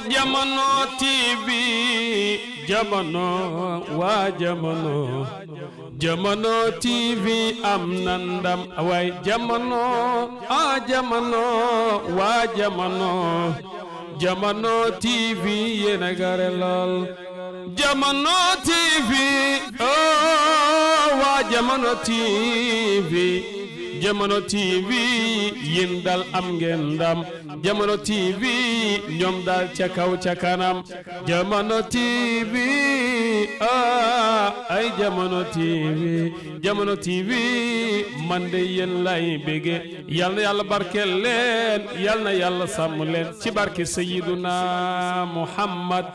Jamono TV jamono waa jamono Jamono TV am na ndam waay jamono jamono waa jamono Jamono TV yéen a gare lool Jamono TV waa Jamono TV Jamono TV yéen dal am ngeen ndam Jamono TV ñoom dal ca kaw ca kanam Jamono TV ay Jamono TV Jamono TV man de yéen lay bége yal na yàlla barkeel leen yal na yàlla sàmm leen ci barke Sayyiduna Muhammad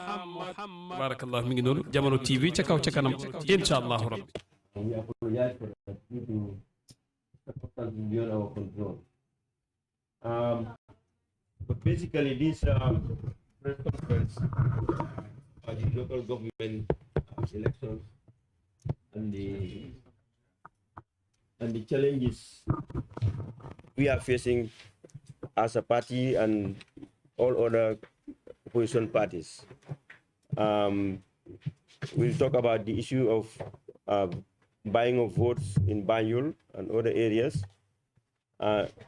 barakallahu mi ngi noonu Jamono TV ca kaw ca kanam insha allahu rabbi. We apologize for that due to circumstances beyond our control. But basically, this press conference, the local government elections and the challenges we are facing as a party and all other opposition parties. We'll talk about the issue of buying of votes in Banjul and other areas,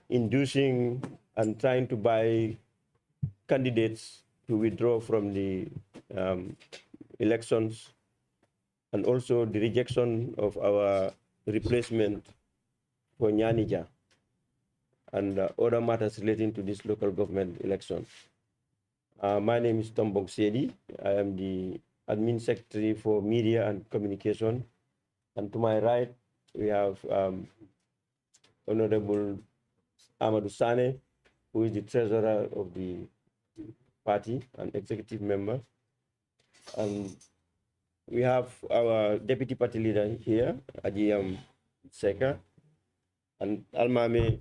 inducing and trying to buy candidates to withdraw from the elections, and also the rejection of our replacement for Nyanija and other matters relating to this local government election. My name is Tom Bongsedi. I am the Admin Secretary for Media and Communication. And to my right, we have Honorable Amadou Sane, who is the treasurer of the party and executive member. And we have our deputy party leader here, Adiyam Seka, and Almame,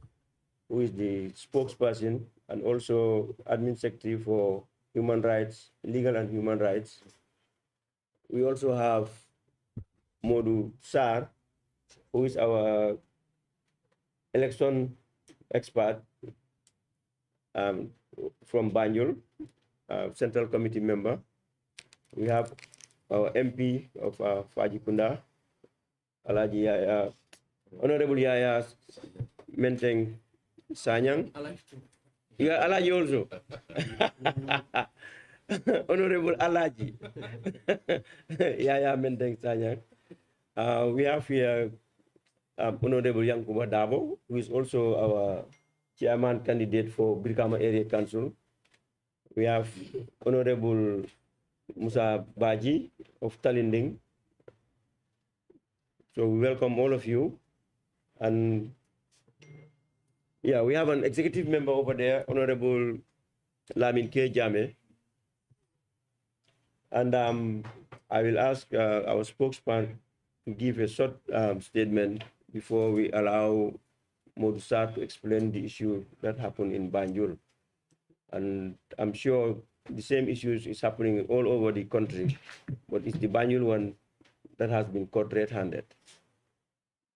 who is the spokesperson and also admin secretary for human rights, legal and human rights. We also have Modu Sar, who is our election expert from Banjul, Central Committee member. We have our MP of Fajikunda, Alaji Yaya, Honorable Yaya Menteng Sanyang. You are Alaji also. Honorable Alaji. Yaya Menteng Sanyang. We have here Honorable Yankuba Dabo, who is also our chairman candidate for Brikama Area Council. We have Honorable Musa Baji of Talinding. So we welcome all of you. And yeah, we have an executive member over there, Honorable Lamin K. Jame. And I will ask our spokesman to give a short statement before we allow Modusar to explain the issue that happened in Banjul. And I'm sure the same issues is happening all over the country, but it's the Banjul one that has been caught red-handed.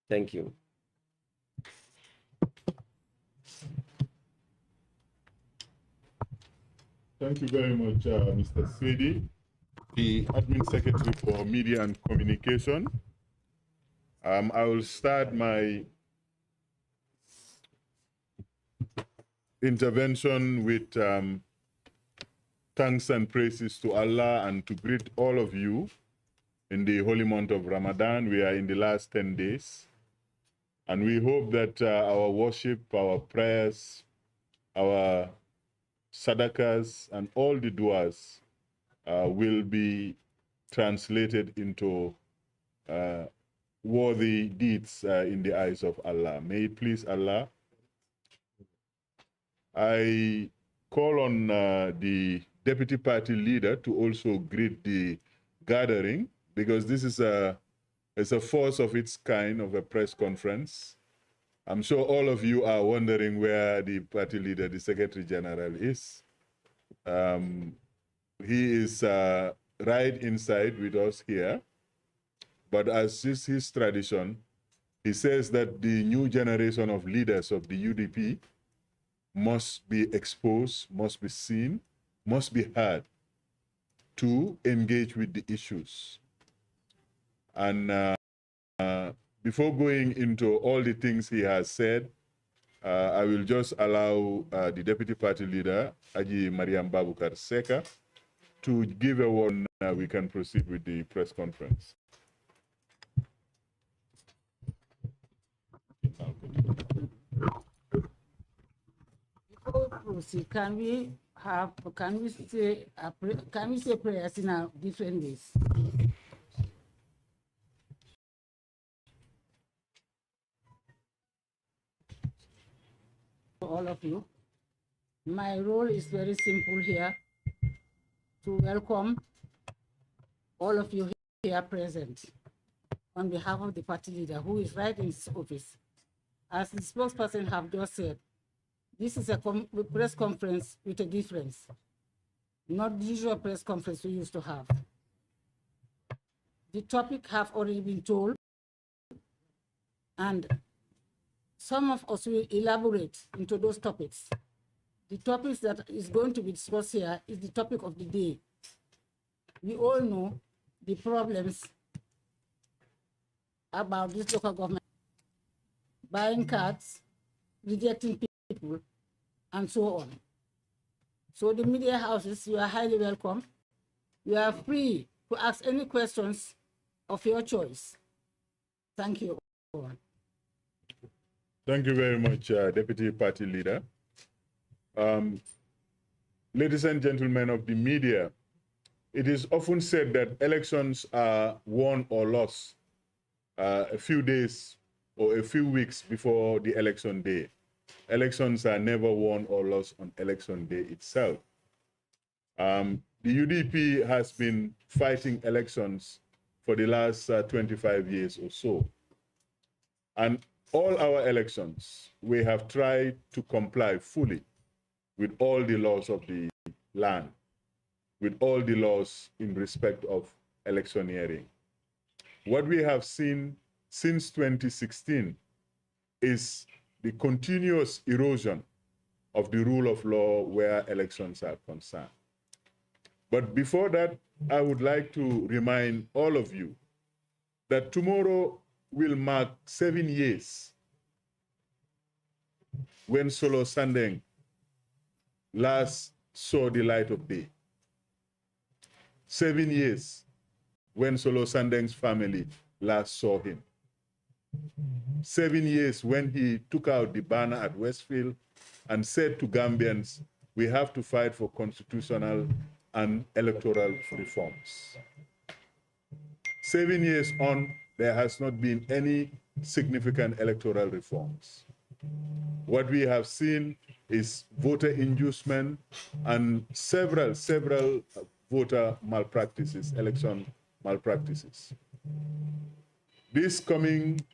Thank you. Thank you very much, Mr. Swedi, the Admin Secretary for Media and Communication. I will start my intervention with thanks and praises to Allah and to greet all of you in the holy month of Ramadan. We are in the last 10 days. And we hope that our worship, our prayers, our sadaqas, and all the du'as will be translated into worthy deeds in the eyes of Allah. May it please Allah. I call on the deputy party leader to also greet the gathering, because this is a force of its kind of a press conference. I'm sure all of you are wondering where the party leader, the Secretary General, is. He is right inside with us here. But as is his tradition, he says that the new generation of leaders of the UDP must be exposed, must be seen, must be heard to engage with the issues. And before going into all the things he has said, I will just allow the Deputy Party Leader, Aji Mariam Babukar Seka, to give a word. We can proceed with the press conference. Before we proceed, can we say prayers in our different ways? All of you. My role is very simple here, to welcome all of you here present on behalf of the party leader who is right in his office. As the spokesperson have just said, this is a press conference with a difference, not the usual press conference we used to have. The topic have already been told, and some of us will elaborate into those topics. The topics that is going to be discussed here is the topic of the day. We all know the problems about this local government, buying cards, rejecting people, and so on. So the media houses, you are highly welcome. You are free to ask any questions of your choice. Thank you all. Thank you very much, Deputy Party Leader. Ladies and gentlemen of the media, it is often said that elections are won or lost a few days or a few weeks before the election day. Elections are never won or lost on election day itself. The UDP has been fighting elections for the last 25 years or so. And all our elections, we have tried to comply fully with all the laws of the land, with all the laws in respect of electioneering. What we have seen since 2016 is the continuous erosion of the rule of law where elections are concerned. But before that, I would like to remind all of you that tomorrow will mark 7 years when Solo Sandeng last saw the light of day. 7 years when Solo Sandeng's family last saw him. 7 years when he took out the banner at Westfield and said to Gambians, we have to fight for constitutional and electoral reforms. 7 years on, there has not been any significant electoral reforms. What we have seen is voter inducement and several voter malpractices, election malpractices. This coming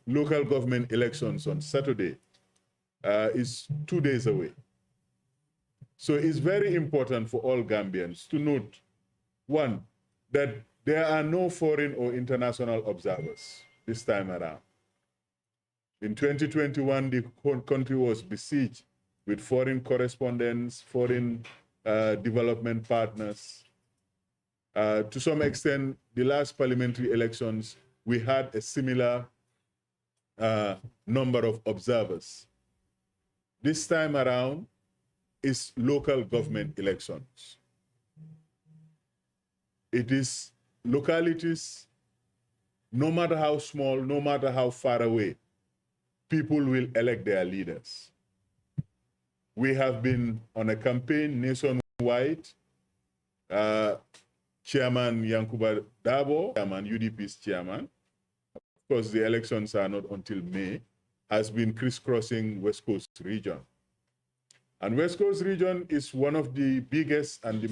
local government elections on Saturday is 2 days away. So it's very important for all Gambians to note, one, that there are no foreign or international observers this time around. In 2021, the whole country was besieged with foreign correspondents, foreign development partners. To some extent, the last parliamentary elections, we had a similar number of observers. This time around is local government elections. It is localities, no matter how small, no matter how far away, people will elect their leaders. We have been on a campaign nationwide. Chairman Yankuba Dabo, chairman, UDP's chairman, of course the elections are not until May, has been crisscrossing West Coast region. And West Coast region is one of the biggest and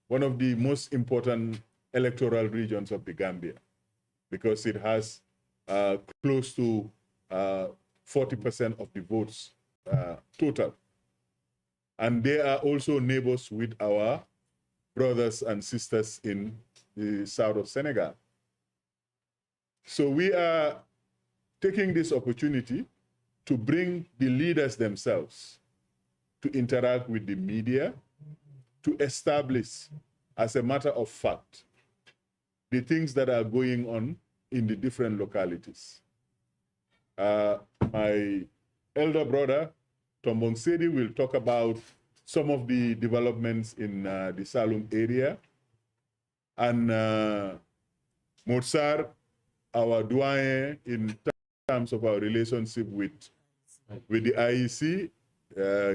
one of the most important electoral regions of the Gambia, because it has close to 40% of the votes total. And they are also neighbors with our brothers and sisters in the south of Senegal. So we are taking this opportunity to bring the leaders themselves to interact with the media, to establish, as a matter of fact, the things that are going on in the different localities. My elder brother, Tombong Sedi, will talk about some of the developments in the Salum area. And Motsar, our doyen in terms of our relationship with the IEC,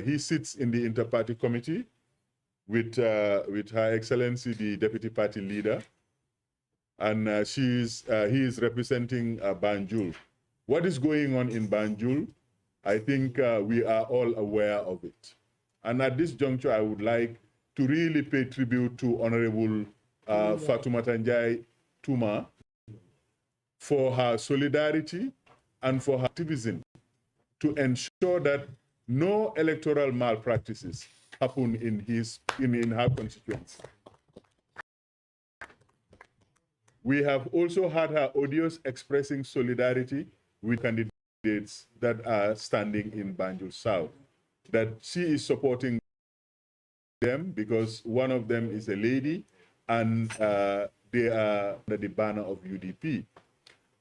he sits in the inter-party committee with Her Excellency, the Deputy Party Leader. And he is representing Banjul. What is going on in Banjul, I think we are all aware of it. And at this juncture, I would like to really pay tribute to Honorable Fatoumata Njie Touma for her solidarity and for her activism to ensure that no electoral malpractices happen in her constituency. We have also had her audios expressing solidarity with candidates that are standing in Banjul South, that she is supporting them because one of them is a lady and they are under the banner of UDP.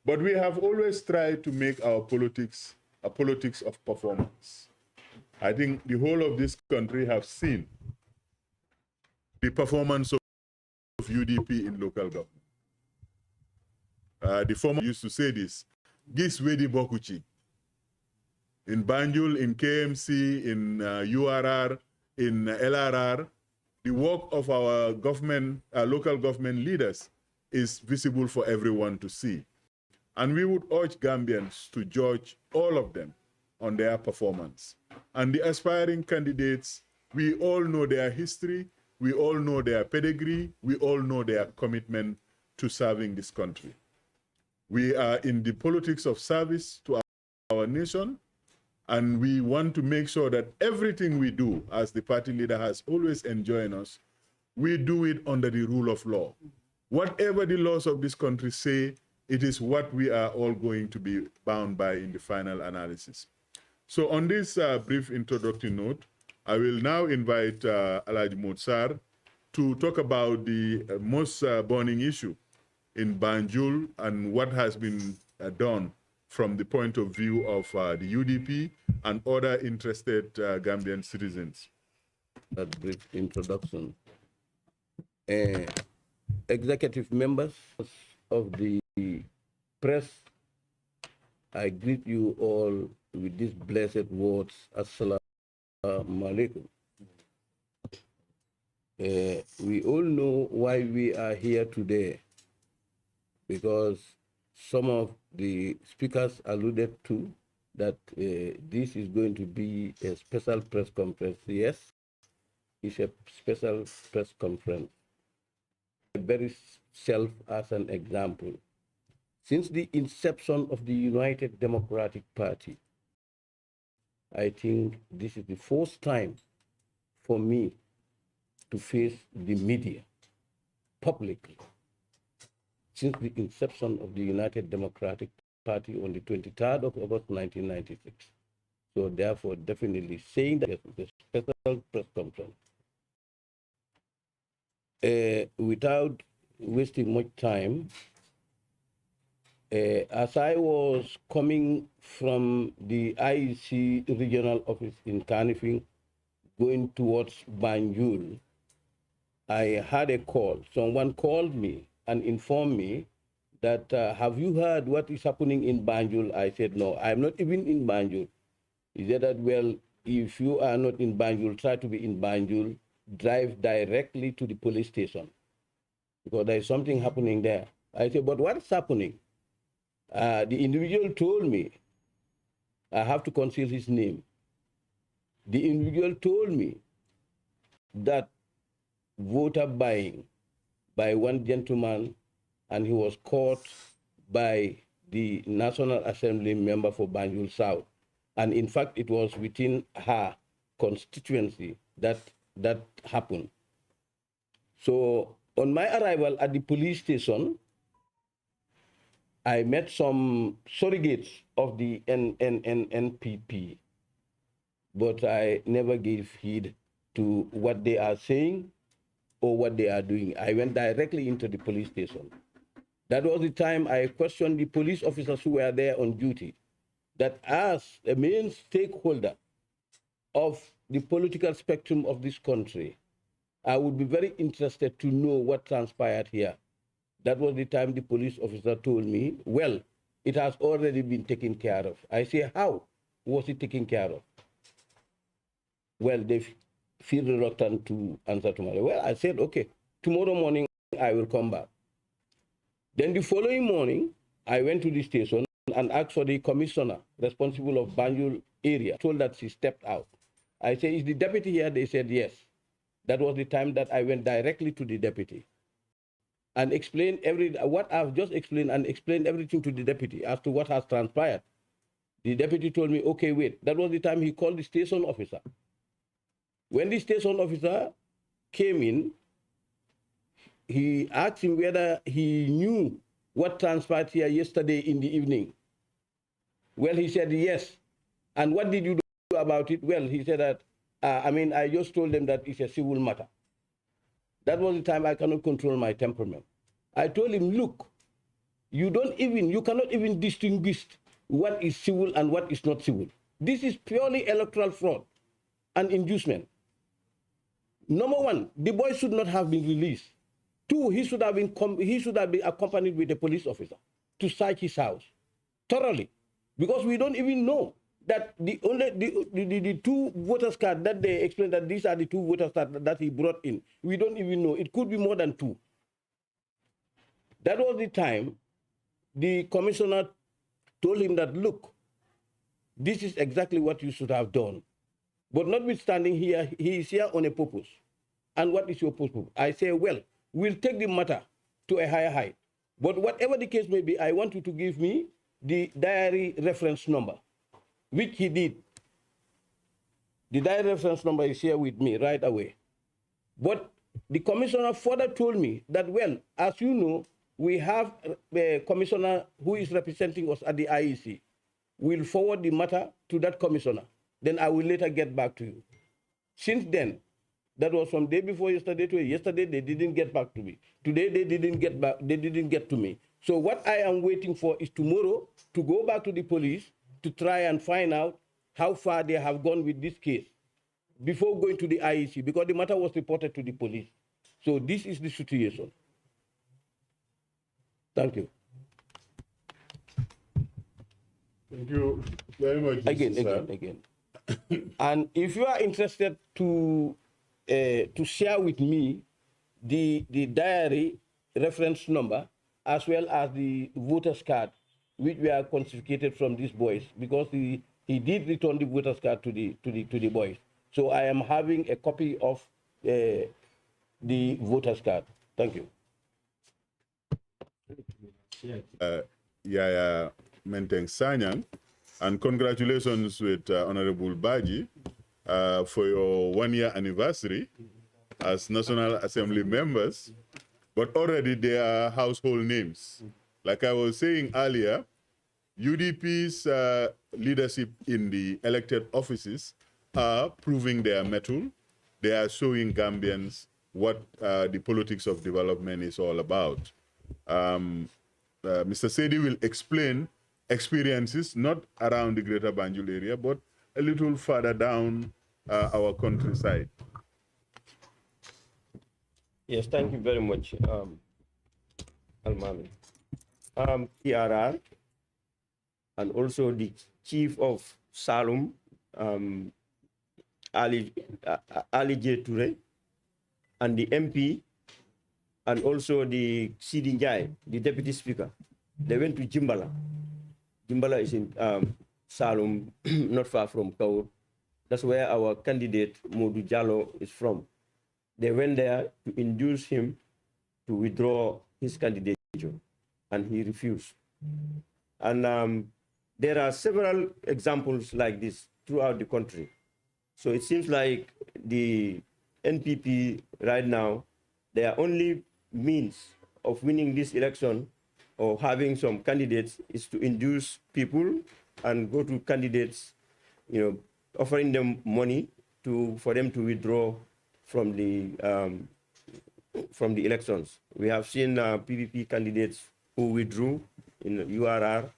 But we have always tried to make our politics a politics of performance. I think the whole of this country have seen the performance of UDP in local government. The former used to say this, Gis Wedi Bokuchi. In Banjul, in KMC, in URR, in LRR, the work of our government, local government leaders is visible for everyone to see. And we would urge Gambians to judge all of them on their performance. And the aspiring candidates, we all know their history, we all know their pedigree, we all know their commitment to serving this country. We are in the politics of service to our nation, and we want to make sure that everything we do, as the party leader has always enjoined us, we do it under the rule of law. Whatever the laws of this country say, it is what we are all going to be bound by in the final analysis. So on this brief introductory note, I will now invite Alhaji Motsar to talk about the most burning issue in Banjul and what has been done from the point of view of the UDP and other interested Gambian citizens. That brief introduction. Executive members of the press, I greet you all with these blessed words, Assalamu alaikum. We all know why we are here today, because some of the speakers alluded to that this is going to be a special press conference. Yes, it's a special press conference. Very self as an example. Since the inception of the United Democratic Party, I think this is the first time for me to face the media publicly since the inception of the United Democratic Party on the 23rd of August 1996. So therefore, definitely saying that it's a special press conference. Without wasting much time, as I was coming from the IEC regional office in Kanifing, going towards Banjul, I had a call. Someone called me and informed me that, have you heard what is happening in Banjul? I said, no, I'm not even in Banjul. He said that, well, if you are not in Banjul, try to be in Banjul, drive directly to the police station, because there is something happening there. I said, but what is happening? The individual told me, I have to conceal his name. The individual told me that voter buying by one gentleman, and he was caught by the National Assembly member for Banjul South. And in fact, it was within her constituency that happened. So on my arrival at the police station, I met some surrogates of the NPP. but I never gave heed to what they are saying or what they are doing. I went directly into the police station. That was the time I questioned the police officers who were there on duty, that as a main stakeholder of the political spectrum of this country, I would be very interested to know what transpired here. That was the time the police officer told me, well, it has already been taken care of. I say, how was it taken care of? Well, they feel reluctant to answer to me. Well, I said, okay, tomorrow morning I will come back. Then the following morning, I went to the station and asked for the commissioner responsible of Banjul area, told that she stepped out. I said, is the deputy here? They said, yes. That was the time that I went directly to the deputy and explained what I've just explained, and explained everything to the deputy as to what has transpired. The deputy told me, okay, wait. That was the time he called the station officer. When the station officer came in, he asked him whether he knew what transpired here yesterday in the evening. Well, he said, yes. And what did you do about it? Well, he said that, I just told them that it's a civil matter. That was the time I cannot control my temperament. I told him, look, you cannot even distinguish what is civil and what is not civil. This is purely electoral fraud and inducement. Number one, the boy should not have been released. Two, he should have been accompanied with a police officer to search his house thoroughly, because we don't even know that the two voters cards that they explained that these are the two voters cards that he brought in. We don't even know. It could be more than two. That was the time the commissioner told him that, look, this is exactly what you should have done. But notwithstanding, he is here on a purpose. And what is your purpose? I say, well, we'll take the matter to a higher height. But whatever the case may be, I want you to give me the diary reference number, which he did. The diary reference number is here with me right away. But the commissioner further told me that, well, as you know, we have a commissioner who is representing us at the IEC. We'll forward the matter to that commissioner. Then I will later get back to you. Since then, that was from day before yesterday to yesterday, they didn't get back to me. Today, they didn't get to me. So what I am waiting for is tomorrow to go back to the police to try and find out how far they have gone with this case before going to the IEC, because the matter was reported to the police. So this is the situation. Thank you. Thank you very much. Again. And if you are interested to share with me the diary reference number as well as the voter's card, which were confiscated from these boys, because he did return the voter's card to the boys. So I am having a copy of the voter's card. Thank you. Yaya Menteng Sanyang, and congratulations with Honorable Baji for your 1-year anniversary as National Assembly members. But already they are household names. Like I was saying earlier, UDP's leadership in the elected offices are proving their mettle. They are showing Gambians what the politics of development is all about. Mr. Sedi will explain experiences not around the greater Banjul area, but a little further down our countryside. Yes, thank you very much, Almami. PRR, and also the chief of Salum, Ali J. Toure, and the MP, and also the Sidi Njai, the deputy speaker. They went to Jimbala. Jimbala is in Salum, not far from Kaur. That's where our candidate, Modu Jallo, is from. They went there to induce him to withdraw his candidature, and he refused. And there are several examples like this throughout the country. So it seems like the NPP right now, their only means of winning this election or having some candidates is to induce people and go to candidates, offering them money for them to withdraw from the elections. We have seen PPP candidates who withdrew in URR,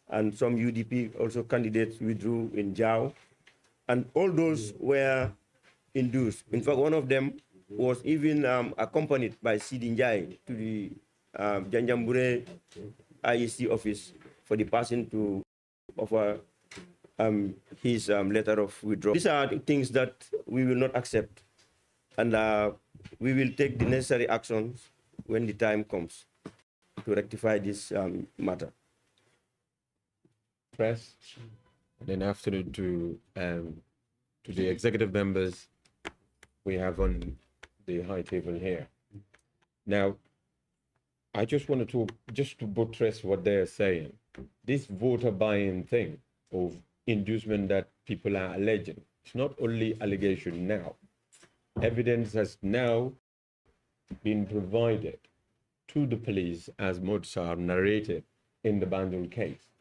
and some UDP also candidates withdrew in JAO, and all those were induced. In fact, one of them was even accompanied by Sidi Njai to the Janjambure IEC office for the person to offer his letter of withdrawal. These are the things that we will not accept, and we will take the necessary actions when the time comes to rectify this matter. Press, and then after to the executive members we have on the high table here. Now, I just wanted to buttress what they're saying. This voter buy-in thing of inducement that people are alleging, it's not only allegation now. Evidence has now been provided to the police, as Motsar narrated in the Banjul case.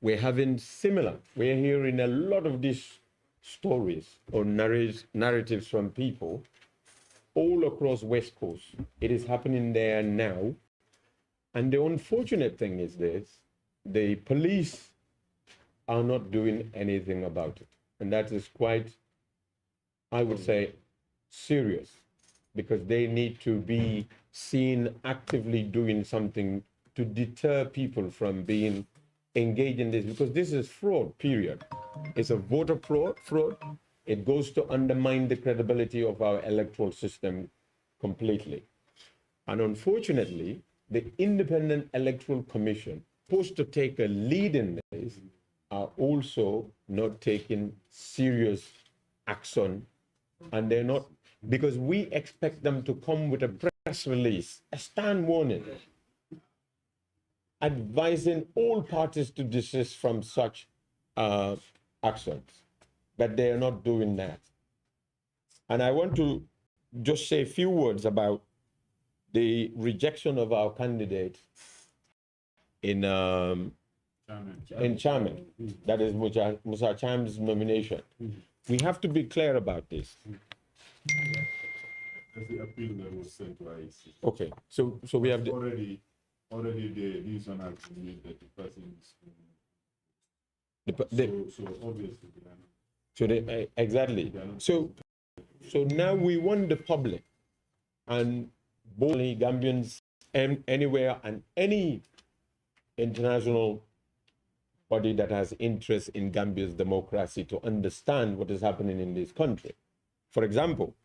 We're having similar, we're hearing a lot of these stories or narratives from people all across West Coast. It is happening there now. And the unfortunate thing is this, the police are not doing anything about it. And that is quite, I would say, serious, because they need to be seen actively doing something to deter people from being engaged in this, because this is fraud, period. It's a voter fraud. It goes to undermine the credibility of our electoral system completely. And unfortunately, the Independent Electoral Commission, supposed to take a lead in this, are also not taking serious action. And they're not, because we expect them to come with a press release, a stern warning, advising all parties to desist from such actions. But they are not doing that. And I want to just say a few words about the rejection of our candidate in Chairman. That is Musa Cham's nomination. We have to be clear about this. That's the appeal that was sent to IEC. Okay, so we have the, already the reason has been made that the person is so obviously they are not. so they, exactly. So now we want the public and both Gambians anywhere and any international body that has interest in Gambia's democracy to understand what is happening in this country. For example,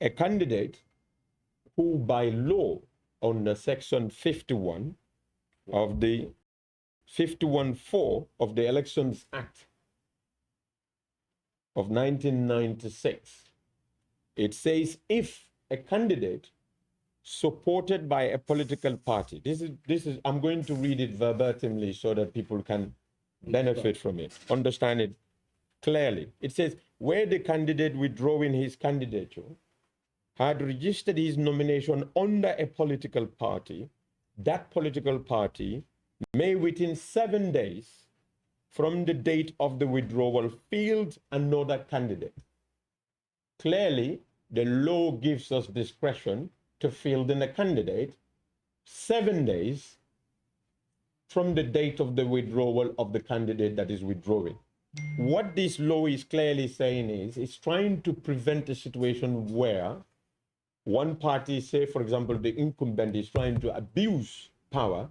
a candidate who by law under section 51 of the 51(4) of the Elections Act of 1996, it says if a candidate supported by a political party, this is I'm going to read it verbatimly so that people can benefit from it, understand it clearly. It says, where the candidate withdrawing his candidature had registered his nomination under a political party, that political party may within 7 days from the date of the withdrawal field another candidate. Clearly, the law gives us discretion to field in a candidate 7 days from the date of the withdrawal of the candidate that is withdrawing. What this law is clearly saying is, it's trying to prevent a situation where one party, say, for example, the incumbent is trying to abuse power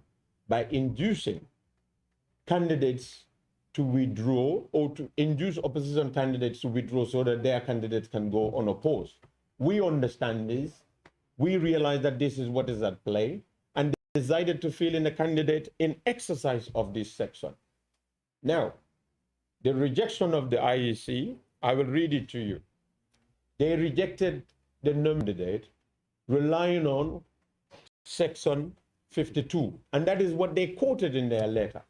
by inducing candidates to withdraw or to induce opposition candidates to withdraw so that their candidates can go unopposed. We understand this. We realize that this is what is at play and decided to fill in a candidate in exercise of this section. Now, the rejection of the IEC, I will read it to you. They rejected the candidate relying on section 52, and that is what they quoted in their letter.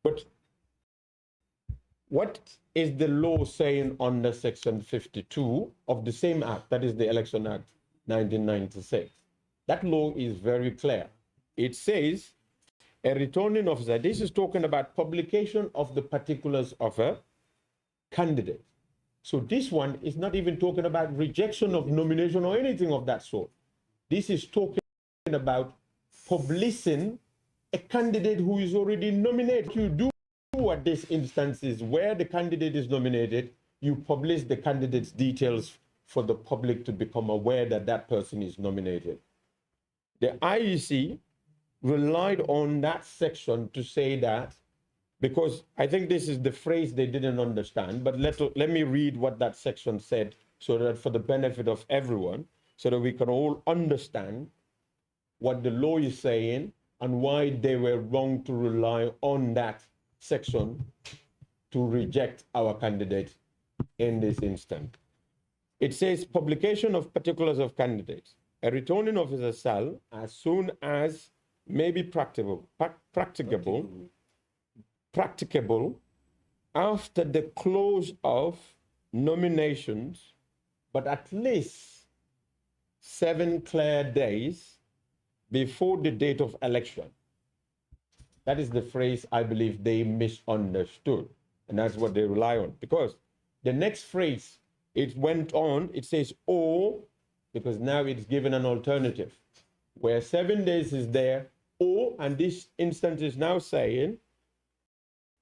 But what is the law saying under section 52 of the same act, that is the Election Act 1996? That law is very clear. It says a returning officer, this is talking about publication of the particulars of a candidate. So this one is not even talking about rejection of nomination or anything of that sort. This is talking about publishing a candidate who is already nominated. You do at this instance is where the candidate is nominated, you publish the candidate's details for the public to become aware that that person is nominated. The IEC relied on that section to say that, because I think this is the phrase they didn't understand, but let me read what that section said so that for the benefit of everyone, so that we can all understand what the law is saying and why they were wrong to rely on that section to reject our candidate in this instance. It says publication of particulars of candidates. A returning officer shall, as soon as may be practicable after the close of nominations, but at least 7 clear days before the date of election. That is the phrase I believe they misunderstood. And that's what they rely on. Because the next phrase, it went on, it says, or, because now it's given an alternative, where 7 days is there, or, and this instance is now saying,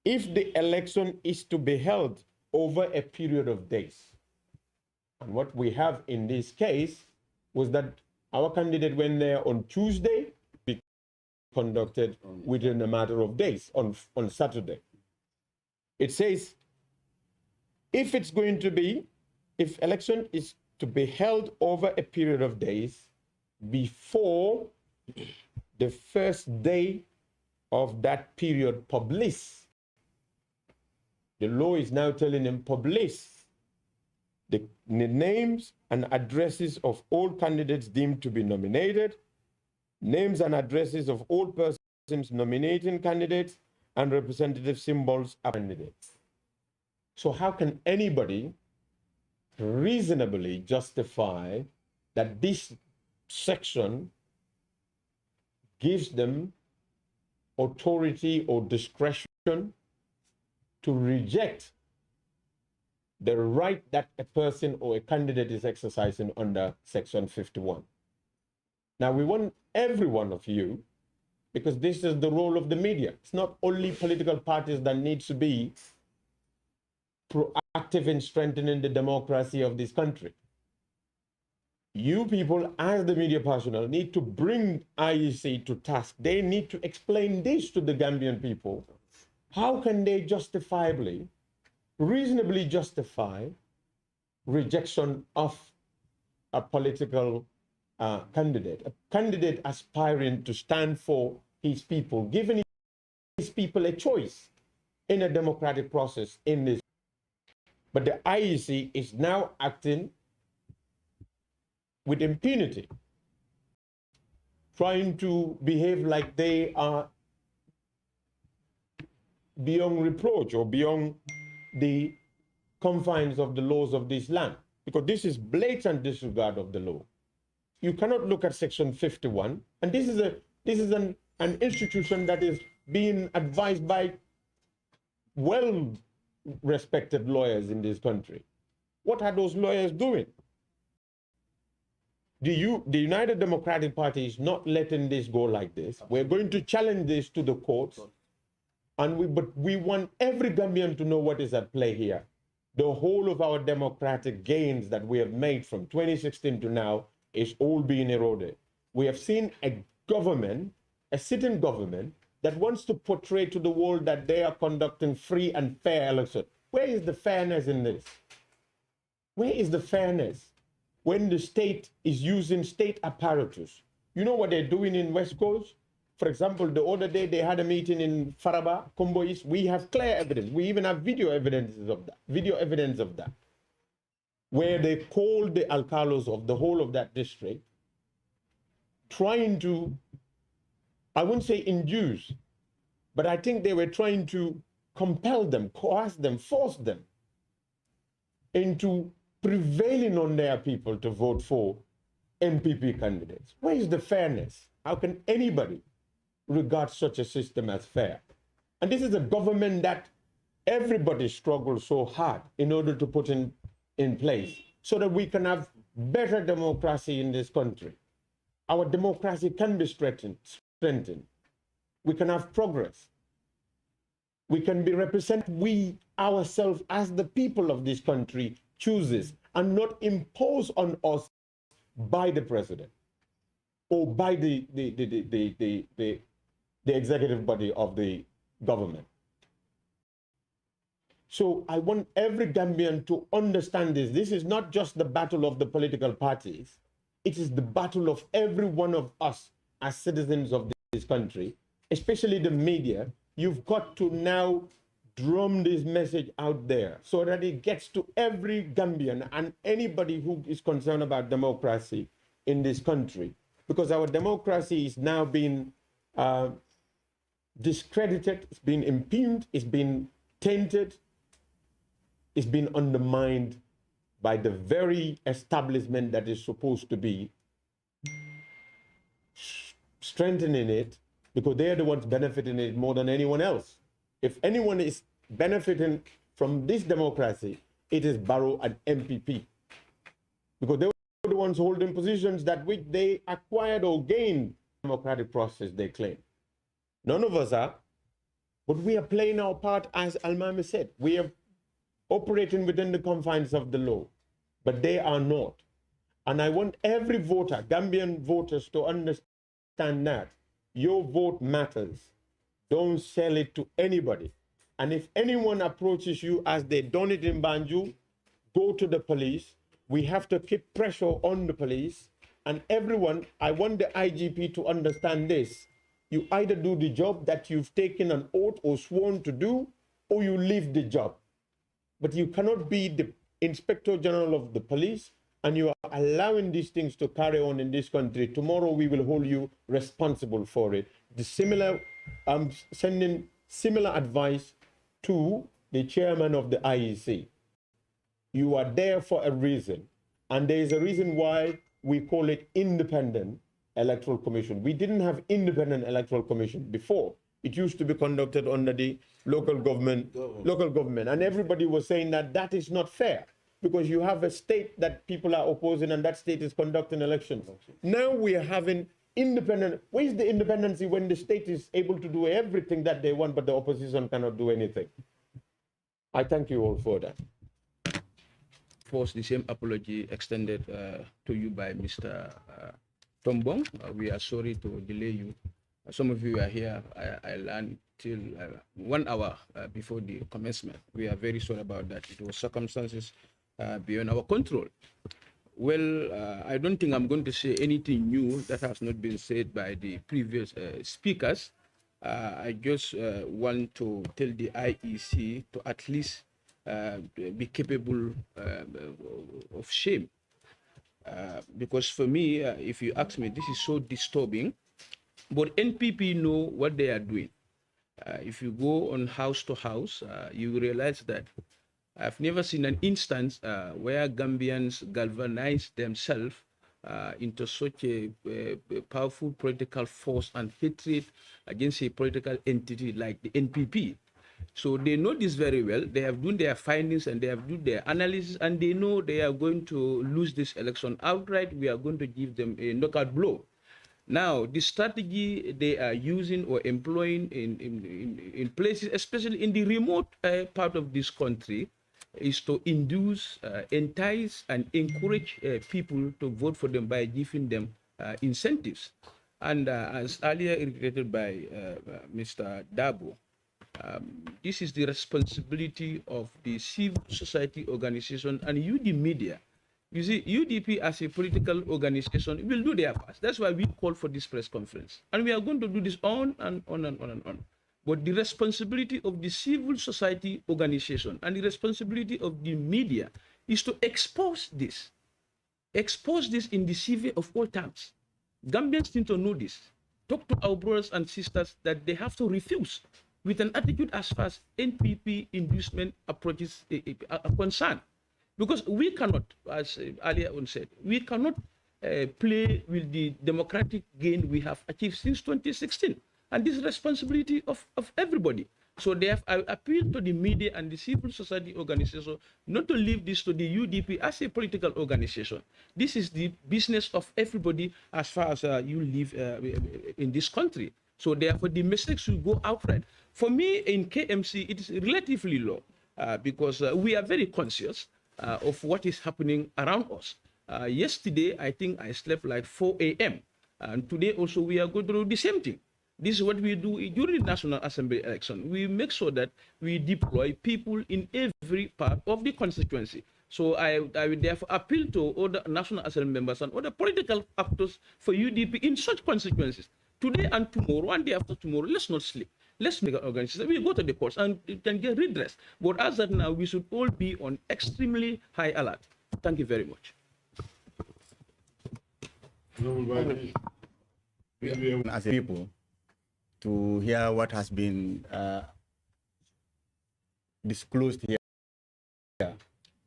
if the election is to be held over a period of days. And what we have in this case was that our candidate went there on Tuesday, be conducted within a matter of days, on Saturday. It says, if it's going to be, if election is to be held over a period of days before the first day of that period published, the law is now telling them publish the names and addresses of all candidates deemed to be nominated, names and addresses of all persons nominating candidates, and representative symbols of candidates. So how can anybody reasonably justify that this section gives them authority or discretion to reject the right that a person or a candidate is exercising under Section 51? Now, we want every one of you, because this is the role of the media. It's not only political parties that need to be proactive in strengthening the democracy of this country. You people, as the media personnel, need to bring IEC to task. They need to explain this to the Gambian people. How can they justifiably, reasonably justify rejection of a political candidate, a candidate aspiring to stand for his people, giving his people a choice in a democratic process in this? But the IEC is now acting with impunity, trying to behave like they are beyond reproach or beyond the confines of the laws of this land, because this is blatant disregard of the law. You cannot look at Section 51, and this is an institution that is being advised by well-respected lawyers in this country. What are those lawyers doing? The United Democratic Party is not letting this go like this. We're going to challenge this to the courts, but we want every Gambian to know what is at play here. The whole of our democratic gains that we have made from 2016 to now is all being eroded. We have seen a government, a sitting government, that wants to portray to the world that they are conducting free and fair elections. Where is the fairness in this? Where is the fairness when the state is using state apparatus? You know what they're doing in West Coast? For example, the other day they had a meeting in Faraba, Combo East. We have clear evidence. We even have video evidence of that, where they called the alcalos of the whole of that district, trying to, I wouldn't say induce, but I think they were trying to compel them, coerce them, force them into prevailing on their people to vote for MPP candidates. Where is the fairness? How can anybody regard such a system as fair? And this is a government that everybody struggles so hard in order to put in place so that we can have better democracy in this country. Our democracy can be strengthened. We can have progress. We can be represented, we ourselves as the people of this country chooses, and not imposed on us by the president or by the executive body of the government. So I want every Gambian to understand this. This is not just the battle of the political parties. It is the battle of every one of us as citizens of this country, especially the media. You've got to now drum this message out there so that it gets to every Gambian and anybody who is concerned about democracy in this country. Because our democracy is now being discredited, it's been impugned, it's been tainted, it's been undermined by the very establishment that is supposed to be strengthening it, because they're the ones benefiting it more than anyone else. If anyone is benefiting from this democracy, it is Barrow and MPP, because they were the ones holding positions that which they acquired or gained democratic process, they claim. None of us are, but we are playing our part, as Almami said. We are operating within the confines of the law, but they are not. And I want every voter, Gambian voters, to understand that your vote matters. Don't sell it to anybody. And if anyone approaches you as they done it in Banjul, go to the police. We have to keep pressure on the police. And everyone, I want the IGP to understand this. You either do the job that you've taken an oath or sworn to do, or you leave the job. But you cannot be the Inspector General of the police and you are allowing these things to carry on in this country. Tomorrow we will hold you responsible for it. I'm sending similar advice to the chairman of the IEC. You are there for a reason, and there is a reason why we call it Independent Electoral Commission. We didn't have Independent Electoral Commission before. It used to be conducted under the local government, and everybody was saying that that is not fair, because you have a state that people are opposing and that state is conducting elections. Now we are having independent. Where is the independency when the state is able to do everything that they want, but the opposition cannot do anything? I thank you all for that. Of course, the same apology extended to you by Mr. Tombong. We are sorry to delay you. Some of you are here, I learned till 1 hour before the commencement. We are very sorry about that. It was circumstances beyond our control. Well, I don't think I'm going to say anything new that has not been said by the previous speakers. I just want to tell the IEC to at least be capable of shame. Because for me, if you ask me, this is so disturbing. But NPP know what they are doing. If you go on house to house, you realize that I've never seen an instance where Gambians galvanize themselves into such a powerful political force and hatred against a political entity like the NPP. So they know this very well. They have done their findings and they have done their analysis, and they know they are going to lose this election outright. We are going to give them a knockout blow. Now, the strategy they are using or employing in places, especially in the remote part of this country, is to induce, entice, and encourage people to vote for them by giving them incentives. And as earlier indicated by Mr. Dabo, this is the responsibility of the civil society organization and you, the media. You see, UDP as a political organization will do their part. That's why we call for this press conference. And we are going to do this on and on and on and on. But the responsibility of the civil society organization and the responsibility of the media is to expose this. Expose this in the CV of all terms. Gambians need to know this. Talk to our brothers and sisters that they have to refuse with an attitude as far as NPP inducement approaches are concerned. Because we cannot, as earlier on said, we cannot play with the democratic gain we have achieved since 2016. And this is responsibility of everybody. So therefore, I appeal to the media and the civil society organization not to leave this to the UDP as a political organization. This is the business of everybody as far as you live in this country. So therefore, the message should go outright. For me, in KMC, it is relatively low because we are very conscious of what is happening around us. Yesterday, I think I slept like 4 a.m. And today also we are going to do the same thing. This is what we do during the National Assembly election. We make sure that we deploy people in every part of the constituency. So I will therefore appeal to other National Assembly members and other political actors for UDP in such constituencies. Today and tomorrow and day after tomorrow, let's not sleep. Let's make an organization. We go to the courts and it can get redressed. But as of now, we should all be on extremely high alert. Thank you very much. As a people, to hear what has been disclosed here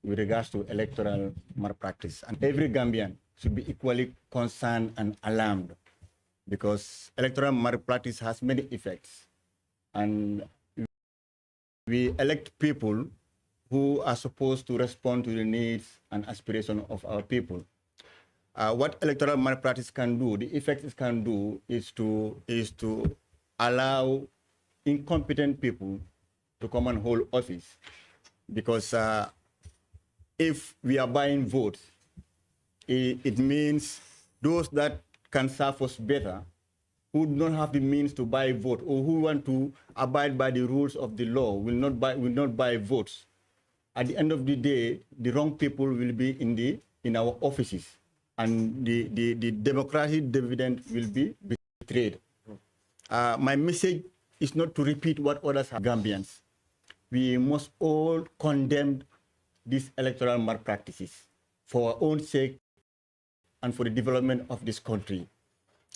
with regards to electoral malpractice. And every Gambian should be equally concerned and alarmed because electoral malpractice has many effects. And we elect people who are supposed to respond to the needs and aspirations of our people. What electoral malpractice can do, the effects it can do is to allow incompetent people to come and hold office. Because if we are buying votes, it means those that can serve us better, who don't have the means to buy vote or who want to abide by the rules of the law will not buy votes. At the end of the day, the wrong people will be in our offices, and the democratic dividend will be betrayed. My message is not to repeat what others have. Gambians, we must all condemn these electoral malpractices for our own sake and for the development of this country.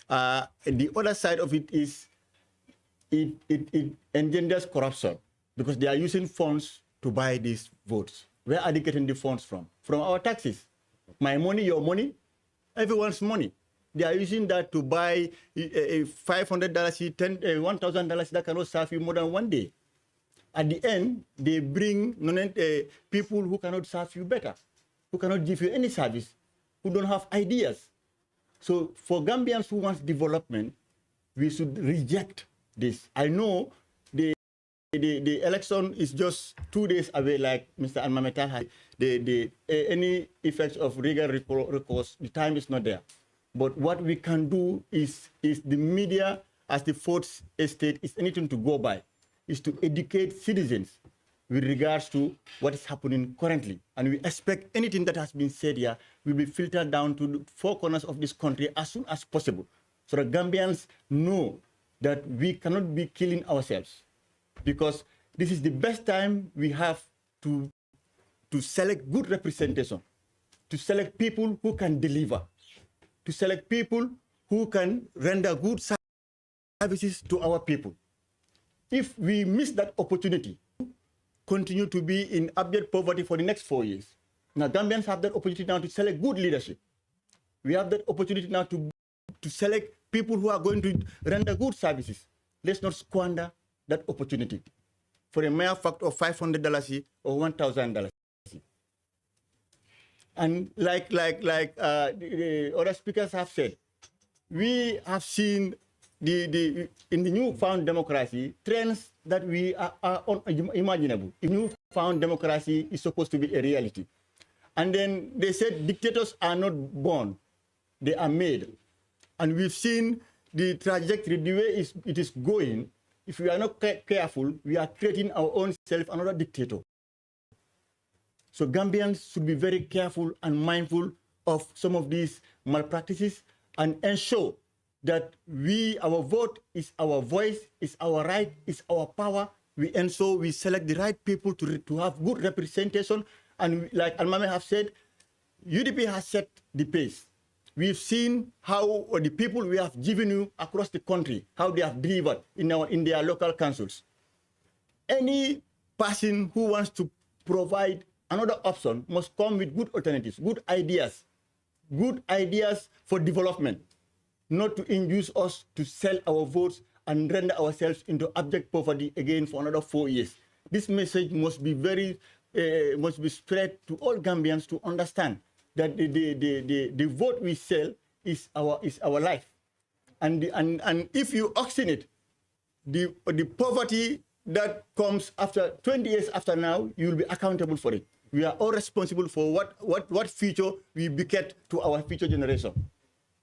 The other side of it is it engenders corruption because they are using funds to buy these votes. Where are they getting the funds from? From our taxes. My money, your money, everyone's money. They are using that to buy $500, $1,000 that cannot serve you more than one day. At the end, they bring people who cannot serve you better, who cannot give you any service, who don't have ideas. So for Gambians who want development, we should reject this. I know the election is just 2 days away, like Mr. Almameta had. Any effects of legal recourse, the time is not there. But what we can do is the media, as the fourth estate, is anything to go by, is to educate citizens with regards to what is happening currently. And we expect anything that has been said here will be filtered down to the four corners of this country as soon as possible, so that Gambians know that we cannot be killing ourselves, because this is the best time we have to select good representation, to select people who can deliver, to select people who can render good services to our people. If we miss that opportunity, continue to be in abject poverty for the next 4 years. Now, Gambians have that opportunity now to select good leadership. We have that opportunity now to select people who are going to render good services. Let's not squander that opportunity for a mere fact of $500 or $1,000. And like the other speakers have said, we have seen in the newfound democracy trends that we are unimaginable. The newfound democracy is supposed to be a reality. And then they said dictators are not born, they are made. And we've seen the trajectory, the way it is going. If we are not careful, we are creating our own self another dictator. So Gambians should be very careful and mindful of some of these malpractices and ensure that our vote is our voice, is our right, is our power. We ensure we select the right people to have good representation. And like Almame have said, UDP has set the pace. We've seen how the people we have given you across the country, how they have delivered in their local councils. Any person who wants to provide another option must come with good alternatives, good ideas for development. not to induce us to sell our votes and render ourselves into abject poverty again for another 4 years. This message must be must be spread to all Gambians to understand that the vote we sell is our life. And if you auction it, the poverty that comes after 20 years after now, you will be accountable for it. We are all responsible for what future we beget to our future generation.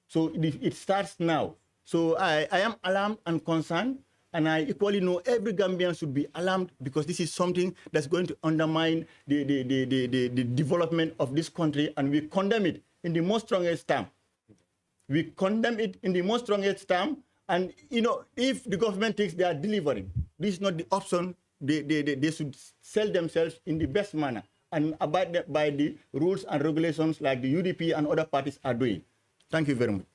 So it starts now. So I am alarmed and concerned, and I equally know every Gambian should be alarmed, because this is something that's going to undermine the development of this country, and we condemn it in the most strongest term. We condemn it in the most strongest term, and if the government thinks they are delivering, this is not the option. They should sell themselves in the best manner and abide by the rules and regulations like the UDP and other parties are doing. Thank you very much.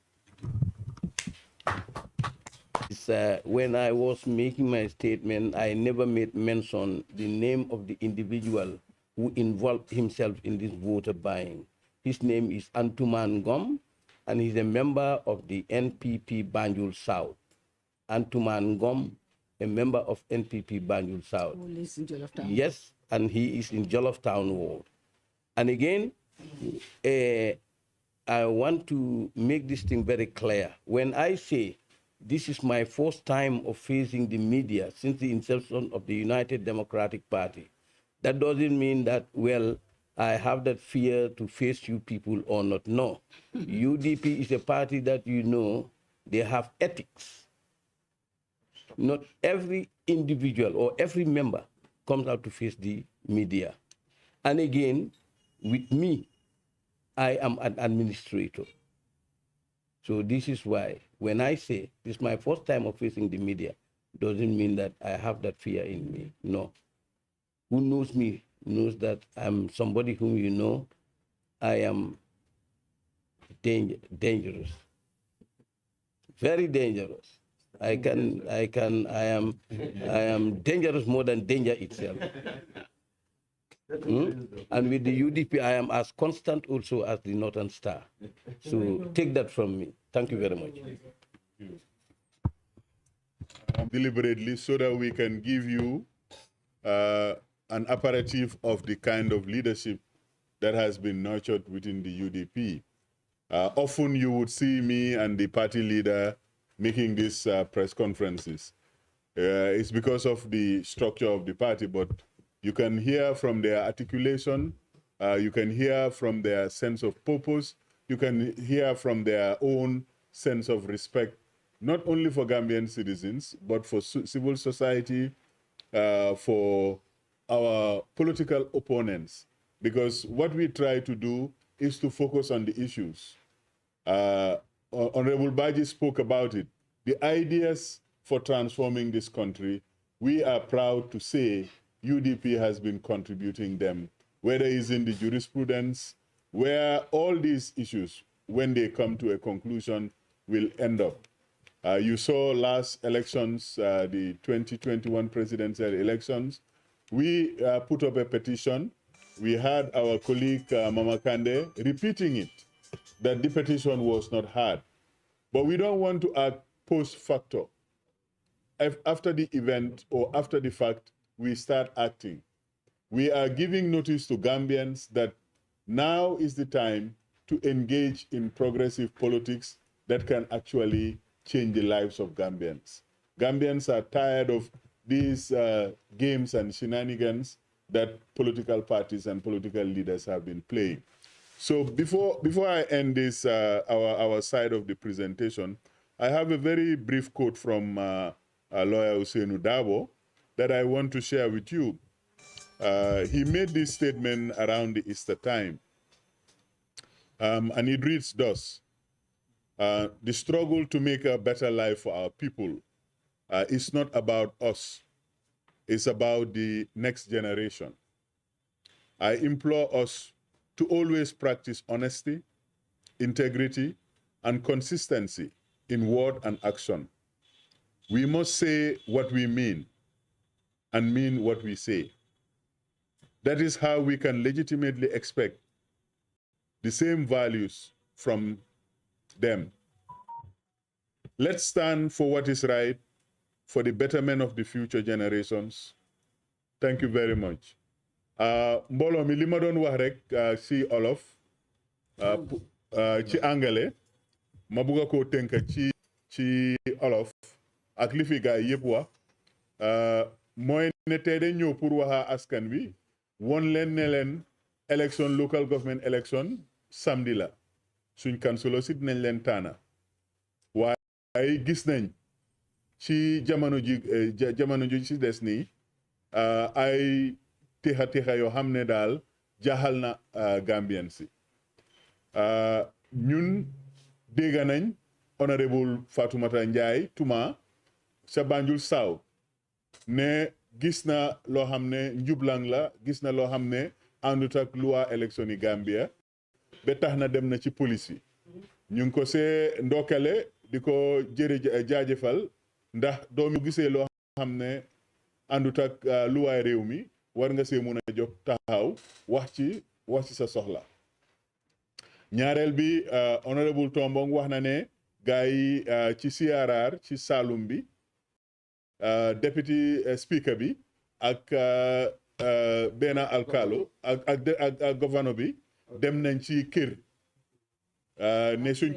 When I was making my statement, I never made mention the name of the individual who involved himself in this voter buying. His name is Antuman Ngom, and he's a member of the NPP Banjul South. Antuman Ngom, a member of NPP Banjul South. Who lives in Jollof Town. Yes, and he is in Jollof Town Ward. And again, I want to make this thing very clear. When I say this is my first time of facing the media since the inception of the United Democratic Party, that doesn't mean that, well, I have that fear to face you people or not. No. UDP is a party that they have ethics. Not every individual or every member comes out to face the media. And again, with me, I am an administrator. So this is why, when I say this is my first time of facing the media, doesn't mean that I have that fear in me. No. Who knows me knows that I'm somebody whom I am dangerous. Very dangerous. I am dangerous more than danger itself. And with the UDP, I am as constant also as the Northern Star. So take that from me. Thank you very much. Deliberately, so that we can give you an apparative of the kind of leadership that has been nurtured within the UDP. Often you would see me and the party leader making these press conferences. It's because of the structure of the party, but you can hear from their articulation, you can hear from their sense of purpose, you can hear from their own sense of respect, not only for Gambian citizens, but for civil society, for our political opponents. Because what we try to do is to focus on the issues. Honorable Baji spoke about it. The ideas for transforming this country, we are proud to say UDP has been contributing them, whether it's in the jurisprudence, where all these issues, when they come to a conclusion, will end up. You saw last elections, the 2021 presidential elections, we put up a petition. We had our colleague Mama Kande repeating it, that the petition was not heard. But we don't want to act post facto. After the event or after the fact, we start acting. We are giving notice to Gambians that now is the time to engage in progressive politics that can actually change the lives of Gambians. Gambians are tired of these games and shenanigans that political parties and political leaders have been playing. So before I end this, our side of the presentation, I have a very brief quote from lawyer Ousainou Darboe that I want to share with you. He made this statement around the Easter time, and it reads thus: the struggle to make a better life for our people is not about us, it's about the next generation. I implore us to always practice honesty, integrity, and consistency in word and action. We must say what we mean and mean what we say. That is how we can legitimately expect the same values from them. let's stand for what is right, for the betterment of the future generations. Thank you very much. Mbooloo mi li ma doon wax rek si olof ci angale ma bugg koo tënk ci olof ak li fi gaay yëpp wax mooy ne tey de ñëw pour waxa askan wi won leen ne leen election local government election samedi la suñ councilor si dinañ leen taana waaye gis nañ ci jamono ji ci des nii ay tixa yoo xam ne daal jaaxal na Gambien si ñun dégg nañ honorable Fatoumata Njie Tuma sa Banjul South ne gis na loo xam ne njublang la gis na loo xam ne àndut ak loi élection yi Gambia ba tax na dem na ci police yi ñu ngi ko see ndokkale di ko jaajëfal ndax doomu gisee loo xam ne àndut ak luwaay réew mi war nga see mun a jóg taxaw wax ci sa soxla ñaareel bi honorable Tombong wax na ne gars yi ci CRR ci Salum bi deputy speaker bi ak benn alkalo ak gouverneur bi dem nañ ci kër ne suñ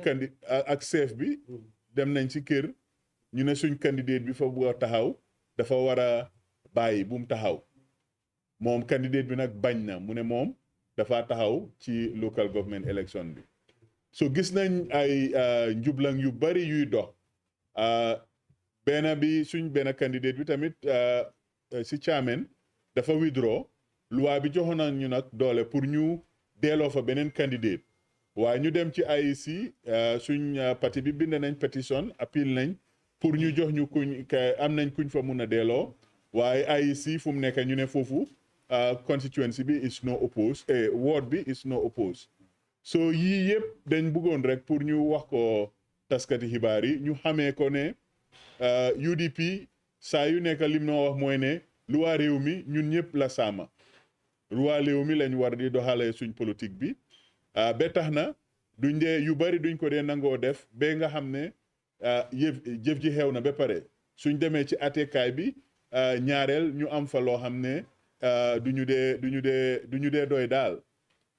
ak chef bi dem nañ ci kër ñu ne suñ candidate bi fa bu taxaw dafa war a bàyyi bu mu taxaw moom candidate bi nag bañ na mu ne moom dafa taxaw ci local government election bi so gis nañ ay njublang yu bari yuy dox benn bi suñ benn candidate bi tamit si chairman dafa withdraw loi bi joxoon na ñu nag doole pour ñu delloo fa beneen candidate waaye ñu dem ci IEC suñ parti bi bind nañ pétition appeal nañ pour ñu jox ñu am nañ kuñ fa mun a delloo waaye IEC fu mu nekk ñu ne foofu constituency bi is no oppose ward bi is no oppose so yii yëpp dañ bëggoon rek pour ñu wax ko taskati xibaar yi ñu xamee ko ne UDP saa yu nekk lim noo wax mooy ne luwaa réew mi ñun ñëpp la saama luwaa réew mi lañ war di doxalee suñ politique bi ba tax na duñ dee yu bari duñ ko dee nangoo def ba nga xam ne jëf ji xew na ba pare suñ demee ci atekaay bi ñaareel ñu am fa loo xam ne duñu dee doy daal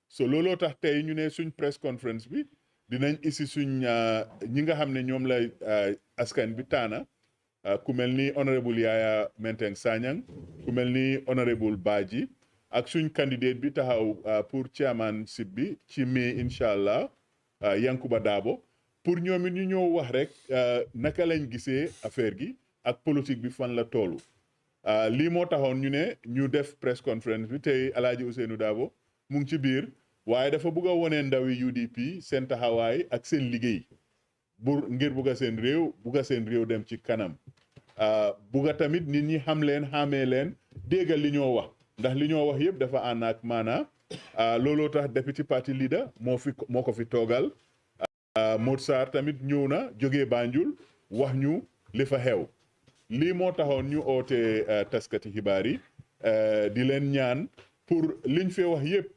so looloo tax tey ñu ne suñ press conference bi dinañ isi suñ ñi nga xam ne ñoom lay askan bi taana ku mel ni honorable Yaya Menteng Sanyang ku mel ni honorable Baji ak suñ candidate bi taxaw pour chairmanship bi ci mai incha allah Yankuba Dabo pour ñoom it ñu ñëw wax rek naka lañ gisee affaire gi ak politique bi fan la toolu lii moo taxoon ñu ne ñu def press conference bi tey Alaaji Ousseynou Dabo mu ngi ci biir waaye dafa bugg a wone ndawi UDP seen taxawaay ak seen liggéey ngir bugg a seen réew dem ci kanam bugg a tamit nit ñi xam leen xamee leen déggal li ñoo wax ndax li ñoo wax yëpp dafa ànd ak maanaa looloo tax deputy party leader moo ko fi toogal Modou Sarr tamit ñëw na jógee Banjul wax ñu li fa xew lii moo taxoon ñu oote taskati xibaar yi di leen ñaan pour liñ fee wax yëpp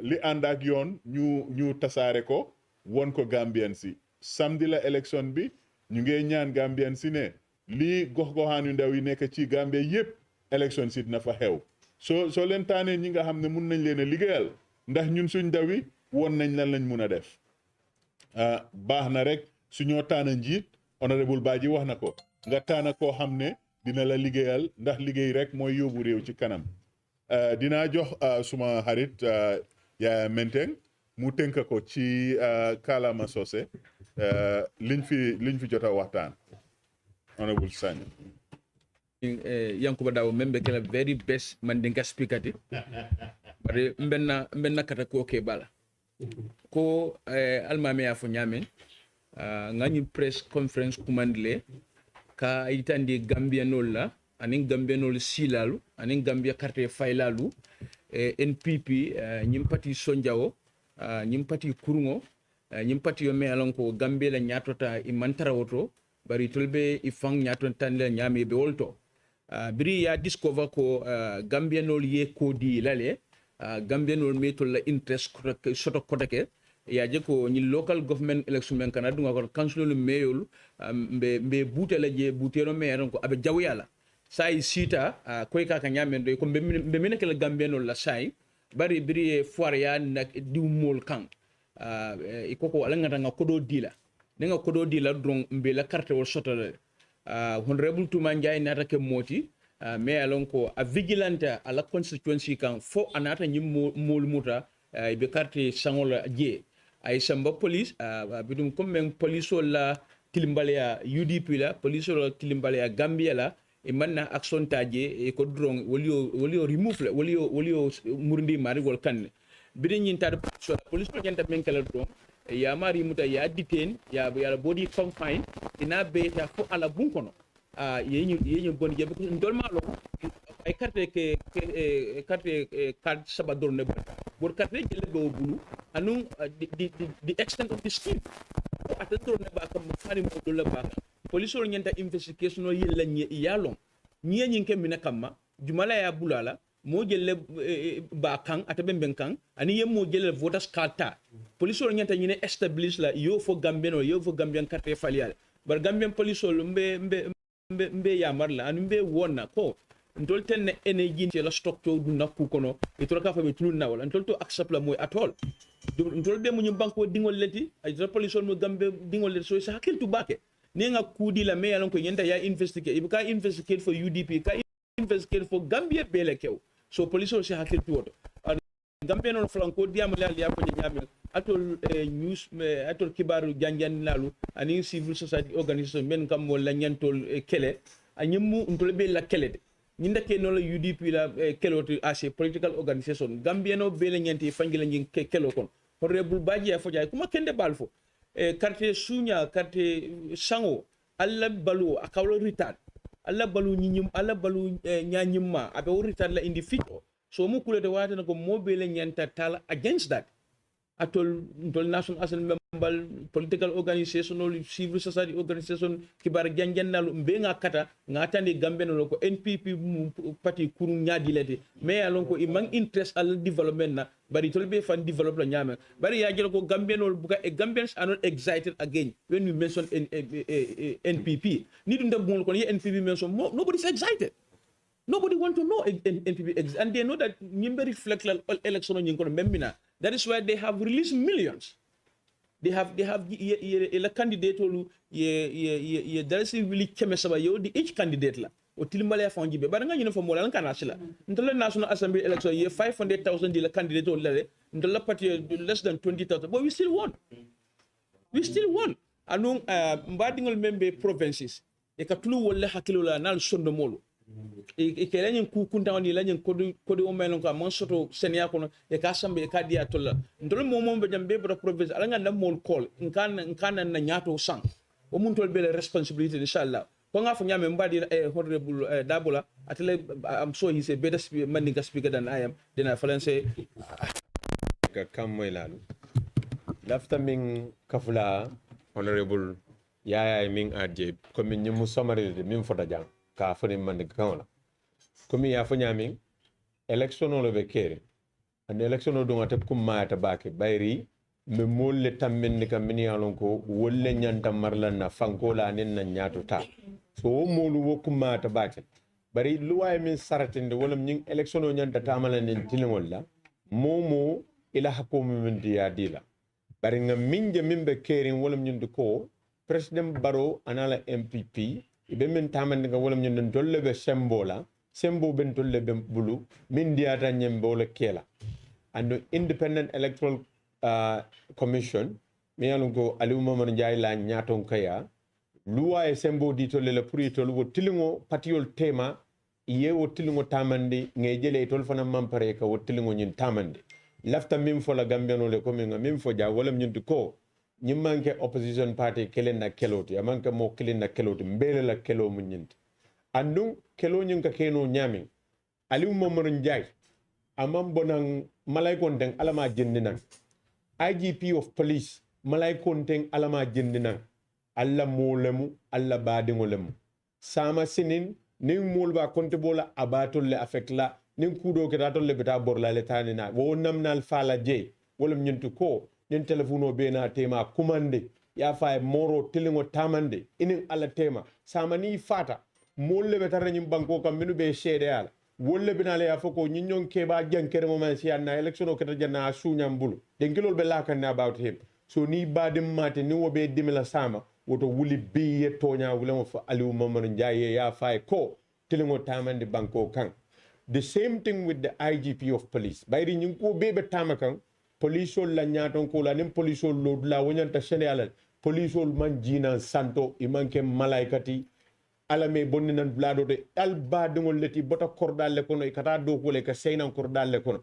li ànd ak yoon ñu tasaare ko won ko Gambien si samedi la élection bi ñu ngi ñaan Gambien si ne lii gox-goxaan yu ndaw yi nekk ci Gambie yëpp élection si dina fa xew soo leen taanee ñi nga xam ne mun nañ leen a liggéeyal ndax ñun suñ ndaw yi won nañ lan lañ mun a def baax na rek suñoo taana njiit honorable Badji wax na ko nga taana koo xam ne dina la liggéeyal ndax liggéey rek mooy yóbbu réew ci kanam dinaa jox suma xarit Yaya Menteng mu tënk ko ci kàllaama soose liñ fi jot a waxtaan honorable Sanyang Yankuba Dabo membe kala very best mandinka speaker ti bare mbenna kata ko ke bala ko almame ya fo nyame ngani press conference kumandile ka itandi gambianol la anin gambianol silalu anin gambia carte faylalu NPP nyimpati sonjao nyimpati kurungo nyimpati yo me alonko gambe la nyatota imantara woto bari tolbe ifang nyatota la nyame be wolto biri ya discover ko gambianol ye kodi lale gambianol metol la interest soto kotake ya je ko ni local government election men kana dunga ko council le mayor be butela je butero mayor ko abe jawyala sai sita koy ka nyamen do ko be min ke la gambeno la sai bari biri foire ya nak diw mol kan ikoko ala ngata nga kodo dila nga kodo dila drong mbe la carte wol sotole honorable Tuma Njie nata ke moti mais alon ko a vigilante ala constituency kan fo anata nyim mol muta be carte sangola je ay samba police bidum comme police la tilimbalea UDP la police la tilimbalea Gambia la e manna action taje e ko drong wolio remove la wolio murundi mari wol kan bidin nyin tar police ko nyanta men kala drong ya mari muta ya detain ya body confine ina be ta fo ala bunkono yenyu boni je ko ndol malo ay carte card sabador ne bor carte je le do bulu anu the extent of the scheme atendro ne ba kam fani mo do la ba police ol nyanta investigation o yella yalon nyen ke mina kamma jumala ya bulala mo jelle ba kan atabe ben kan ani yem mo jelle voters card ta police ol nyanta nyine establish la yo fo gambien o yo fo gambien carte faliale bar gambien police ol mbe ya marla anu mbe wonna ko ndol ten ne energy ci la stock to du nakku kono e to ka fa be tulun nawol ndol to accept la moy atol ndol be mo ñu banko dingol leti ay police mo gambe dingol leti so sa hakil tu bake ni nga kudi la me yalon ko yenda ya investigate ibuka investigate for UDP ka investigate for Gambia bele kew so police o si hakil tu woto Gambia non flanco diam la ya ko nyamel atol news atol kibaru janjan lalu ani civil society organization men kam mo la nyantol kele anyemu ndol be la kele de ñinda ke no la UDP la keloti as a political organization Gambia no be la nyanti fangila ngin kelo kon honorable baji ya fojay kuma kende balfo carte sunya carte sango alla balu akawlo retard alla balu ñiñum alla balu ñañimma abe retard la indi fito so mu kulete wata na ko mobile nyanta tala against that atol national assembly membal political organization or civil society organization kibar janjannalu mbe nga kata nga tande gambe no ko NPP parti kuru nyaadi lete mais alon ko imang interest al development na bari tolbe fan develop la nyama bari ya jelo ko gambe no buka Gambians are not excited again when we mention NPP ni dum dem ko ye NPP mention nobody's excited. Nobody want to know NPP exists, and they know that Nimbe reflect election on Membina. That is why they have released millions. They have a candidate who there is really chemistry the each candidate la. O tilimbale fa njibe ba nga for mo lan kana sila. Ntola National Assembly election ye 500,000 the candidate o lele. Ntola party less than 20,000, but we still won. We still won. Anu mbadingol membe provinces. E katulu wolle hakilo la nal sondo molo. E ke lañen ku kunta woni lañen ko do melen ko mon soto senia kono e ka sambe e ka dia tolla ndol momom be jambe bro province ala nganda mol call nkan na nyaato sang o mun tol be responsibility inshallah ko nga fa nyame mbadi honorable Dabola atele I'm sure he's a better mandinga speaker than I am then I say ka kam moy lalu lafta min kafula honorable yaya min adje ko min ñu summary min fota jang ka foni mande kawla komi ya fo nyami election lo be kere and election do ngata kum maata baake bayri me molle tammen ni kam mini alon ko wolle nyanta marla na fankola nen na nyaato ta so molu wo kum maata baake bari luwaye min saratinde wala nyin election o nyanta tamala nen tilingol la momo ila hakomu min diya dila bari ngam minje mimbe kere wala nyin ko president Barrow anala MPP ibe min tamande nga wala ñun dolle be sembo ben dolle be bulu min diata ñembo le kela and independent electoral commission mi yalungo Aliou Mamadou Ndiaye la ñaaton kaya luwa e sembo di tolle le pour tol wo tilingo patiol tema ye wo tilingo tamande ngay jele tol fana mampare ka wo tilingo ñin tamande lafta mim fo la gambiano le ko min fo ja wala ñun ko ñi manke opposition party kelen na keloti amanke mo kelen na keloti mbele la kelo mu ñinti andum kelo ñun ka keno ñami Aliou Mamadou Ndiaye amam bonan malay konten alama jendinan IGP of police malay konten alama jendinan alla molemu alla badingolemu sama sinin nin molba konte bola abatol le affect la nin kudo ke datol le beta borla le tanina wo namnal fala je wolum ñintu ko nin telephone be na tema kumande ya fa moro tilingo tamande inin ala tema samani fata molle be tarani banko kam minu be shede ala wolle binale ya foko ñinñon keba jankere mo man siyanna election o keta janna suñam bulu den kilol be lakan about him so ni badim mate ni wobe dimila sama woto wuli biye tonya wulamo fa aliou mamadou ndiaye ya fay ko tilingo tamande banko kan the same thing with the IGP of police bayri ñing ko bebe tamakan police la ñaton ko la nim police lo la wonyanta sénégal police man jina santo imanke malaikati ala me bonni nan blado de al badingol leti bota kordal le kono kata do ko le ka seynan kordal le kono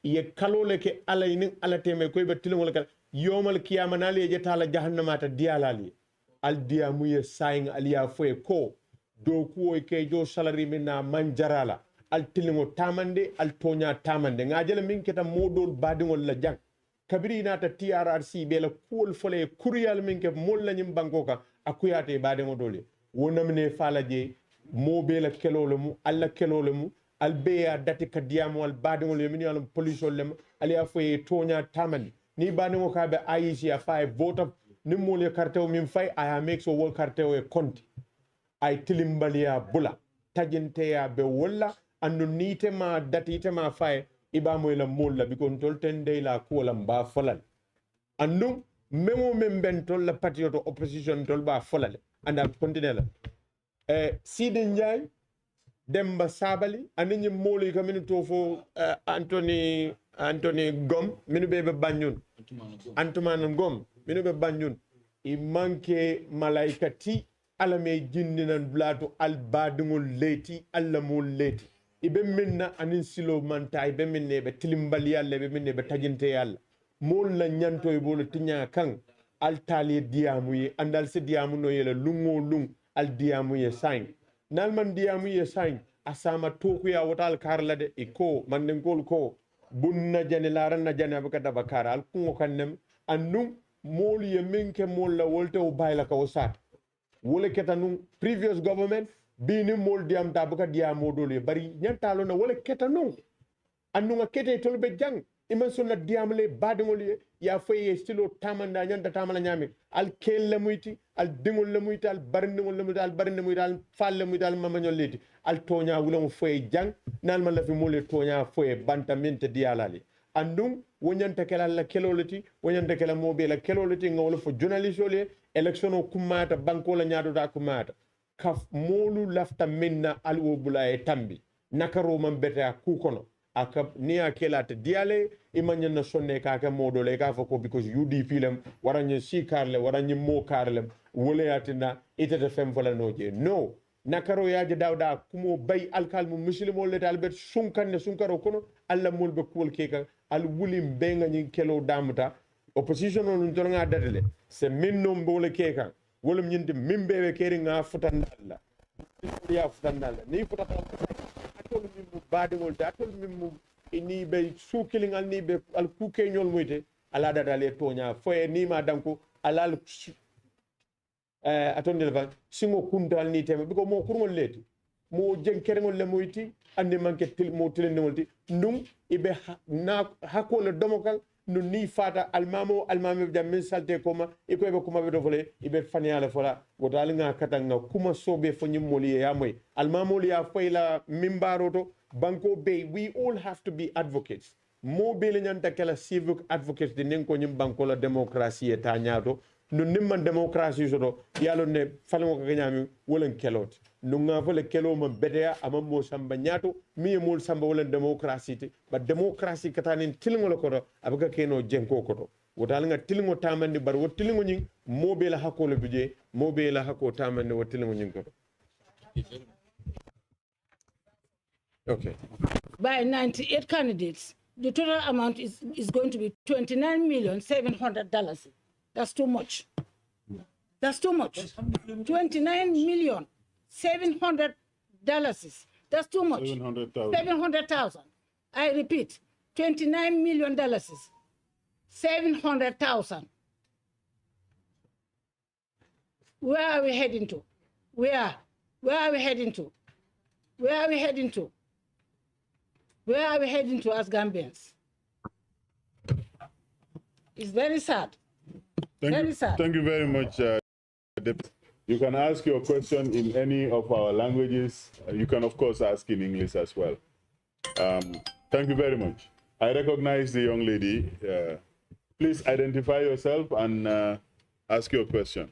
ye kalole ke ala ni ala teme koy be tilingol kal yomal kiyama na le jeta la jahannama ta dialali al diamu ye saying aliya foye ko do ko ke jo salary minna manjarala al tilingo tamande al tonya tamande ngajele min keta modol badingol la jang kabiri nata TRRC be la kuol fole kuryal min ke mol la nyim banko ka akuyate badingol dole wonamne falaje mobe la kelolemu alla kelolemu al beya dati kadiamo al badingol yemini al police lem aliya foye tonya tamande ni badingo ka be Aisha 5 vote ni mole kartew min fay aya make so wol kartew e konti ay tilimbalia bula tajinte ya be wala andu nite ma datite ma fay iba moy la molla bi kon tol ten dey la ko la ba folal andu memo mem ben tol la patriote opposition tol ba folal anda continue la Sidi Ndiaye Demba Sabali andi ñi moli ka min to fo Anthony Gom minu bebe Banjul Antumana Gom minu be Banjul i manke malaikati ala me jindinan blatu al badungol leti alla mo leti ibe minna anin silo manta ibe minne be tilimbali yalla be minne be tajinte yalla mol la nyanto e bolo tinya kan al tali diamu yi andal se diamu no yele lungo lung al diamu ye sign nalman diamu ye sign asama toku ya wotal karla de iko manden gol ko bunna jani laran na jani abaka dabakara al kungo kannem annum mol ye minke mol la wolte o bayla ka osat wole keta nun previous government bini mol diam tabaka diamo dole bari nyantalo na wole keta nun annunga kete tolbe jang iman sonna diamle badingol ya faye stilo tamanda nyanta tamala nyami al kelle muyti al dingol le muyti al barndingol le muyti al barnde muyti al falle muyti al mamanyol leti al tonya wulam faye jang nal man la fi mole tonya faye banta mente dialali andum wonyanta kala la keloleti wonyanta kala mobe la keloleti ngawlo fo journaliste le election o kumata banko la nyaado da kumata kaf molu lafta minna al wobula e tambi nakaro man beta ku kono aka ni akela te diale imanya na sonne ka ka modole ka fa ko because UDP lem waranye sikarle waranye mo karlem wole yatina itata fem fala noje no nakaro yaje dawda kumo bay alkal mu muslimo le talbet sunkanne sunkaro kono alla mulbe kuol keka al wulim benga nyi kelo damta opposition on tornga dadele se minno mbole keka wolum nyinde mimbewe keri nga futandalla ya futandalla ni futata atol mimmu badingol da atol mimmu ni be sukilingal ni be al kuke nyol moyte ala dadale tonya foye ni ma danko alal atonde fa singo kuntal ni tema biko mo kurngol leti mo jenkerengol le moyti ande manke til mo tilendolti ndum ibe na hakole domokal no ni fata almamo jamin salte koma iko be kuma be do fole ibe faniala fola wotali nga katanga kuma sobe fo nyimoli ya moy almamo ya fayla mimbaro to banko be we all have to be advocates mo be le nyanta kala civic advocates de nenko nyim banko la démocratie ta nyaato no nimman démocratie soto yalo ne falmo ko ganyami wolen kelot no nga fole kelo ma bedeya ama mo samba nyaato mi mol samba wolen démocratie te ba démocratie katanen tilngol ko do abaka keno jenko ko to wotal nga tilngo tamande bar wo tilngo nyin mo be la hakolo bije mo be la hako tamande wo tilngo nyin ko to okay by 98 candidates the total amount is going to be $29,700,000. That's too much. That's too much. $29,700,000. That's too much. 700,000. I repeat, $29 million. 700,000. Where are we heading to? Where are we heading to? Where are we heading to? Where are we heading to as Gambians? It's very sad. Thank Very you. sad. Thank you very much. Deputy. You can ask your question in any of our languages. You can, of course, ask in English as well. Thank you very much. I recognize the young lady. Please identify yourself and ask your question.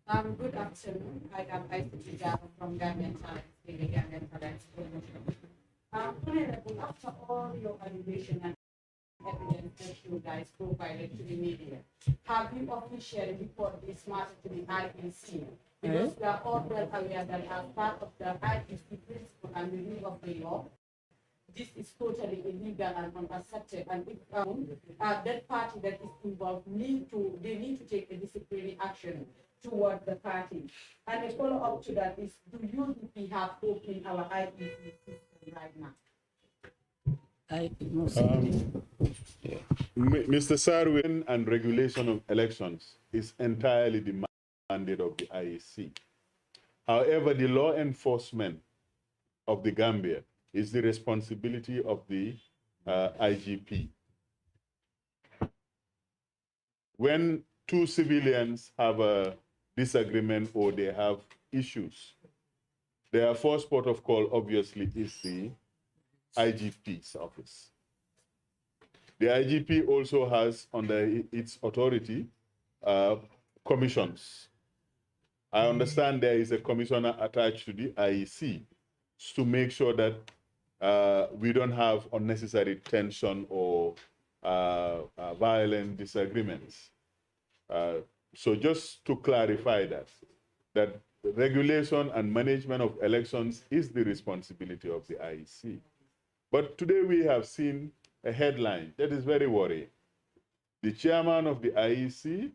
Good afternoon. I am Aisha Java from Gambian Talents, the Gambian Talents Promotion. Honorable, after all your allegations and evidence that you guys provided to the media, have you officially reported this matter to the IEC? Because we are all well aware that as part of the IEC principle and the rule of the law, this is totally illegal and unacceptable. And if that party that is involved need to take a disciplinary action toward the party. And a follow-up to that is, do UDP have opened our IEC system right now? Mr. Sarwin, and regulation of elections is entirely the mandate of the IEC. However, the law enforcement of the Gambia is the responsibility of the IGP. When two civilians have a disagreement or they have issues, their first port of call obviously is the IGP's office. The IGP also has under its authority commissions. I understand there is a commissioner attached to the IEC to make sure that we don't have unnecessary tension or violent disagreements. So just to clarify that regulation and management of elections is the responsibility of the IEC. But today we have seen a headline that is very worrying. The chairman of the IEC,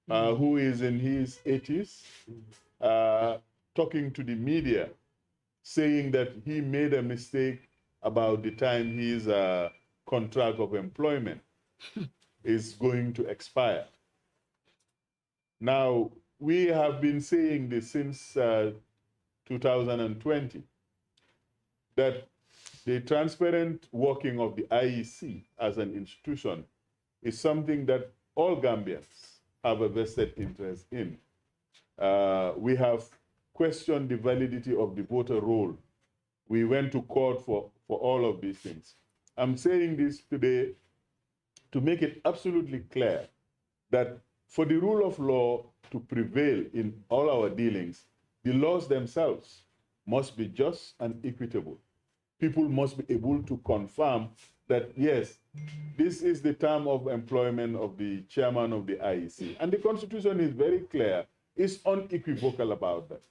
who is in his 80s, talking to the media, saying that he made a mistake about the time his contract of employment is going to expire. Now, we have been saying this since 2020, that the transparent working of the IEC as an institution is something that all Gambians have a vested interest in. We have questioned the validity of the voter roll. We went to court for all of these things. I'm saying this today to make it absolutely clear that for the rule of law to prevail in all our dealings, the laws themselves must be just and equitable. People must be able to confirm that, yes, this is the term of employment of the chairman of the IEC. And the Constitution is very clear, it's unequivocal about that.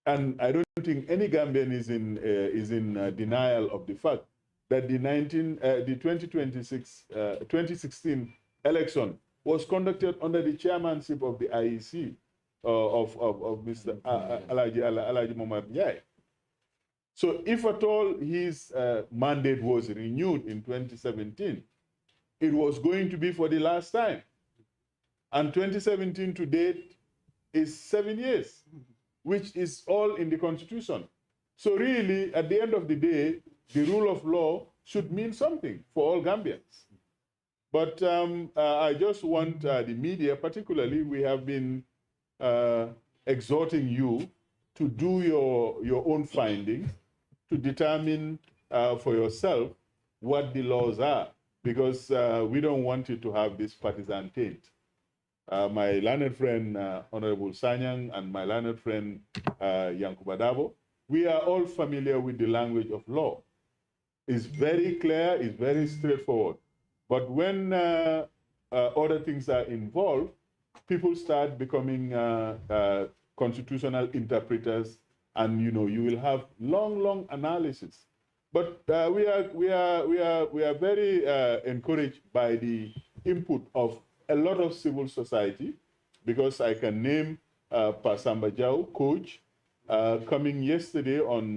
And I don't think any Gambian is in denial of the fact that the 2016 election was conducted under the chairmanship of the IEC of Mr. Alaji Mohamed Yai. So if at all his mandate was renewed in 2017, it was going to be for the last time. And 2017 to date is 7 years, which is all in the Constitution. So really, at the end of the day, the rule of law should mean something for all Gambians. But I just want the media, particularly, we have been exhorting you to do your own findings, to determine for yourself what the laws are, because we don't want you to have this partisan taint. My learned friend, Honorable Sanyang, and my learned friend, Yankuba Dabo, we are all familiar with the language of law. It's very clear, it's very straightforward. But when other things are involved, people start becoming constitutional interpreters, and you will have long analysis. But we are very encouraged by the input of a lot of civil society, because I can name Pasamba Jau, coach, coming yesterday on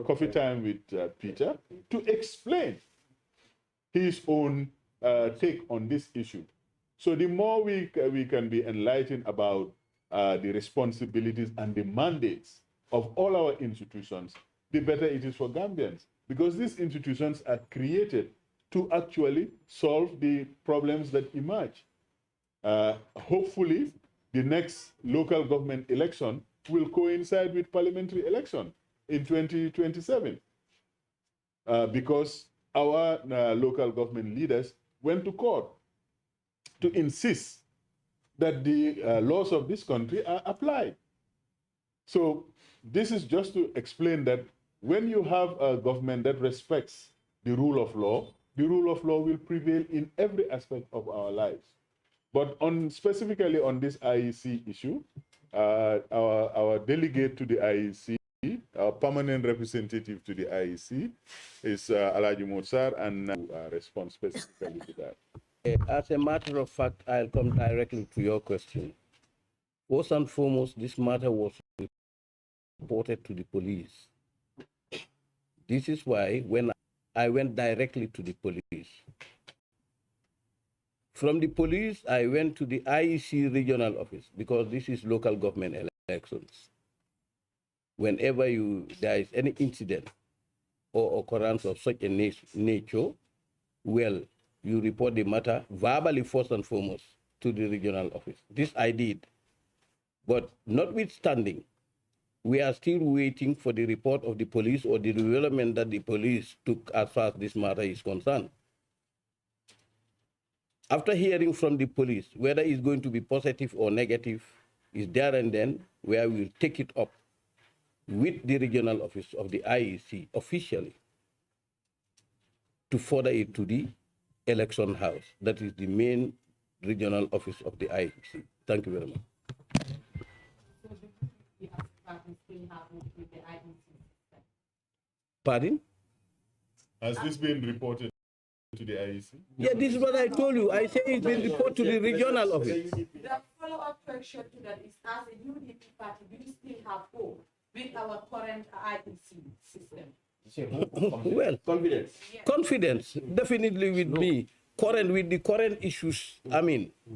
Coffee Time with Peter to explain his own take on this issue. So the more we can be enlightened about the responsibilities and the mandates of all our institutions, the better it is for Gambians. Because these institutions are created to actually solve the problems that emerge. Hopefully, the next local government election will coincide with parliamentary election in 2027, because our local government leaders went to court to insist that the laws of this country are applied. So this is just to explain that when you have a government that respects the rule of law will prevail in every aspect of our lives. But specifically on this IEC issue, our delegate to the IEC, our permanent representative to the IEC is Alhaji Morsar, and respond specifically to that. As a matter of fact, I'll come directly to your question. First and foremost, this matter was reported to the police. This is why when I went directly to the police. From the police, I went to the IEC regional office because this is local government elections. Whenever there is any incident or occurrence of such a nature, well, you report the matter verbally first and foremost to the regional office. This I did. But notwithstanding, we are still waiting for the report of the police or the development that the police took as far as this matter is concerned. After hearing from the police, whether it's going to be positive or negative, is there and then where we'll take it up with the regional office of the IEC officially to further it to the election house. That is the main regional office of the IEC. Thank you very much. So the party still have with the IEC? Pardon? Has this been reported to the IEC? Yeah, this is what I told you. I say it's been reported to the regional office. The follow-up question to that is, as a UDP party, do you still have hope with our current IEC system? Well, confidence. Confidence, definitely with me. With the current issues,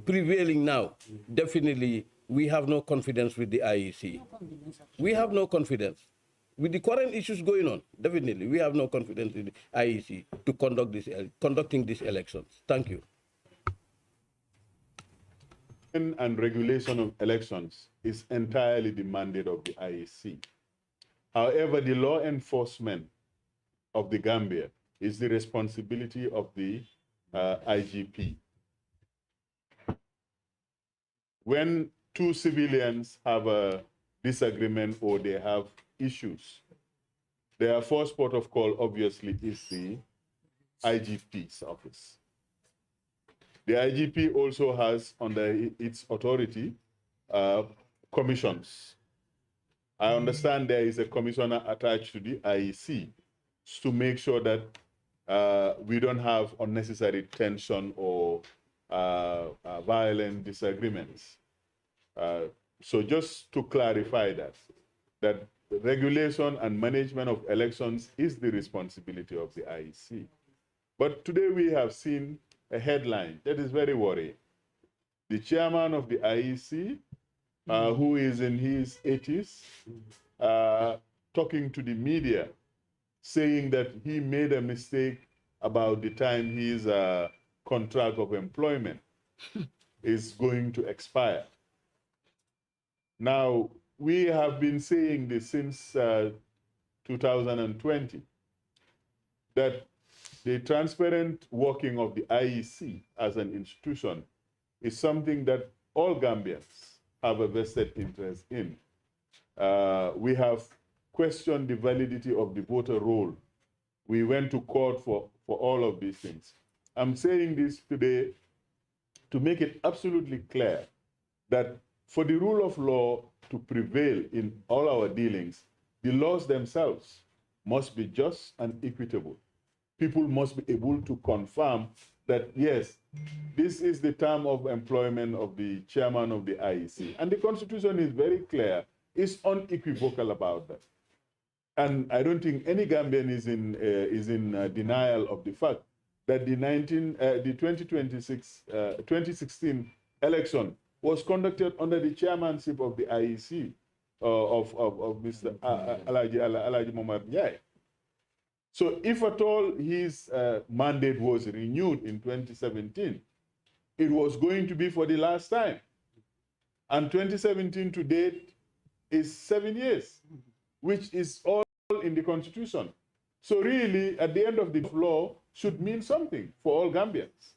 prevailing now, definitely we have no confidence with the IEC. We have no confidence. With the current issues going on, definitely we have no confidence in the IEC to conducting these elections. Thank you. And regulation of elections is entirely the mandate of the IEC. However, the law enforcement of the Gambia is the responsibility of the IGP. When two civilians have a disagreement or they have issues, their first port of call obviously is the IGP's office. The IGP also has under its authority commissions. I understand there is a commissioner attached to the IEC to make sure that we don't have unnecessary tension or violent disagreements. So just to clarify that regulation and management of elections is the responsibility of the IEC. But today we have seen a headline that is very worrying. The chairman of the IEC, who is in his 80s, talking to the media, saying that he made a mistake about the time his contract of employment is going to expire. Now, we have been saying this since 2020, that the transparent working of the IEC as an institution is something that all Gambians have a vested interest in. We have questioned the validity of the voter roll. We went to court for all of these things. I'm saying this today to make it absolutely clear that for the rule of law to prevail in all our dealings, the laws themselves must be just and equitable. People must be able to confirm that, yes, this is the term of employment of the chairman of the IEC. And the Constitution is very clear, it's unequivocal about that. And I don't think any Gambian is in denial of the fact that the 2016 election was conducted under the chairmanship of the IEC of Mr. Alhaji Momad Njie. So if at all his mandate was renewed in 2017, it was going to be for the last time. And 2017 to date is 7 years, which is all in the Constitution. So really, at the end of the law, should mean something for all Gambians.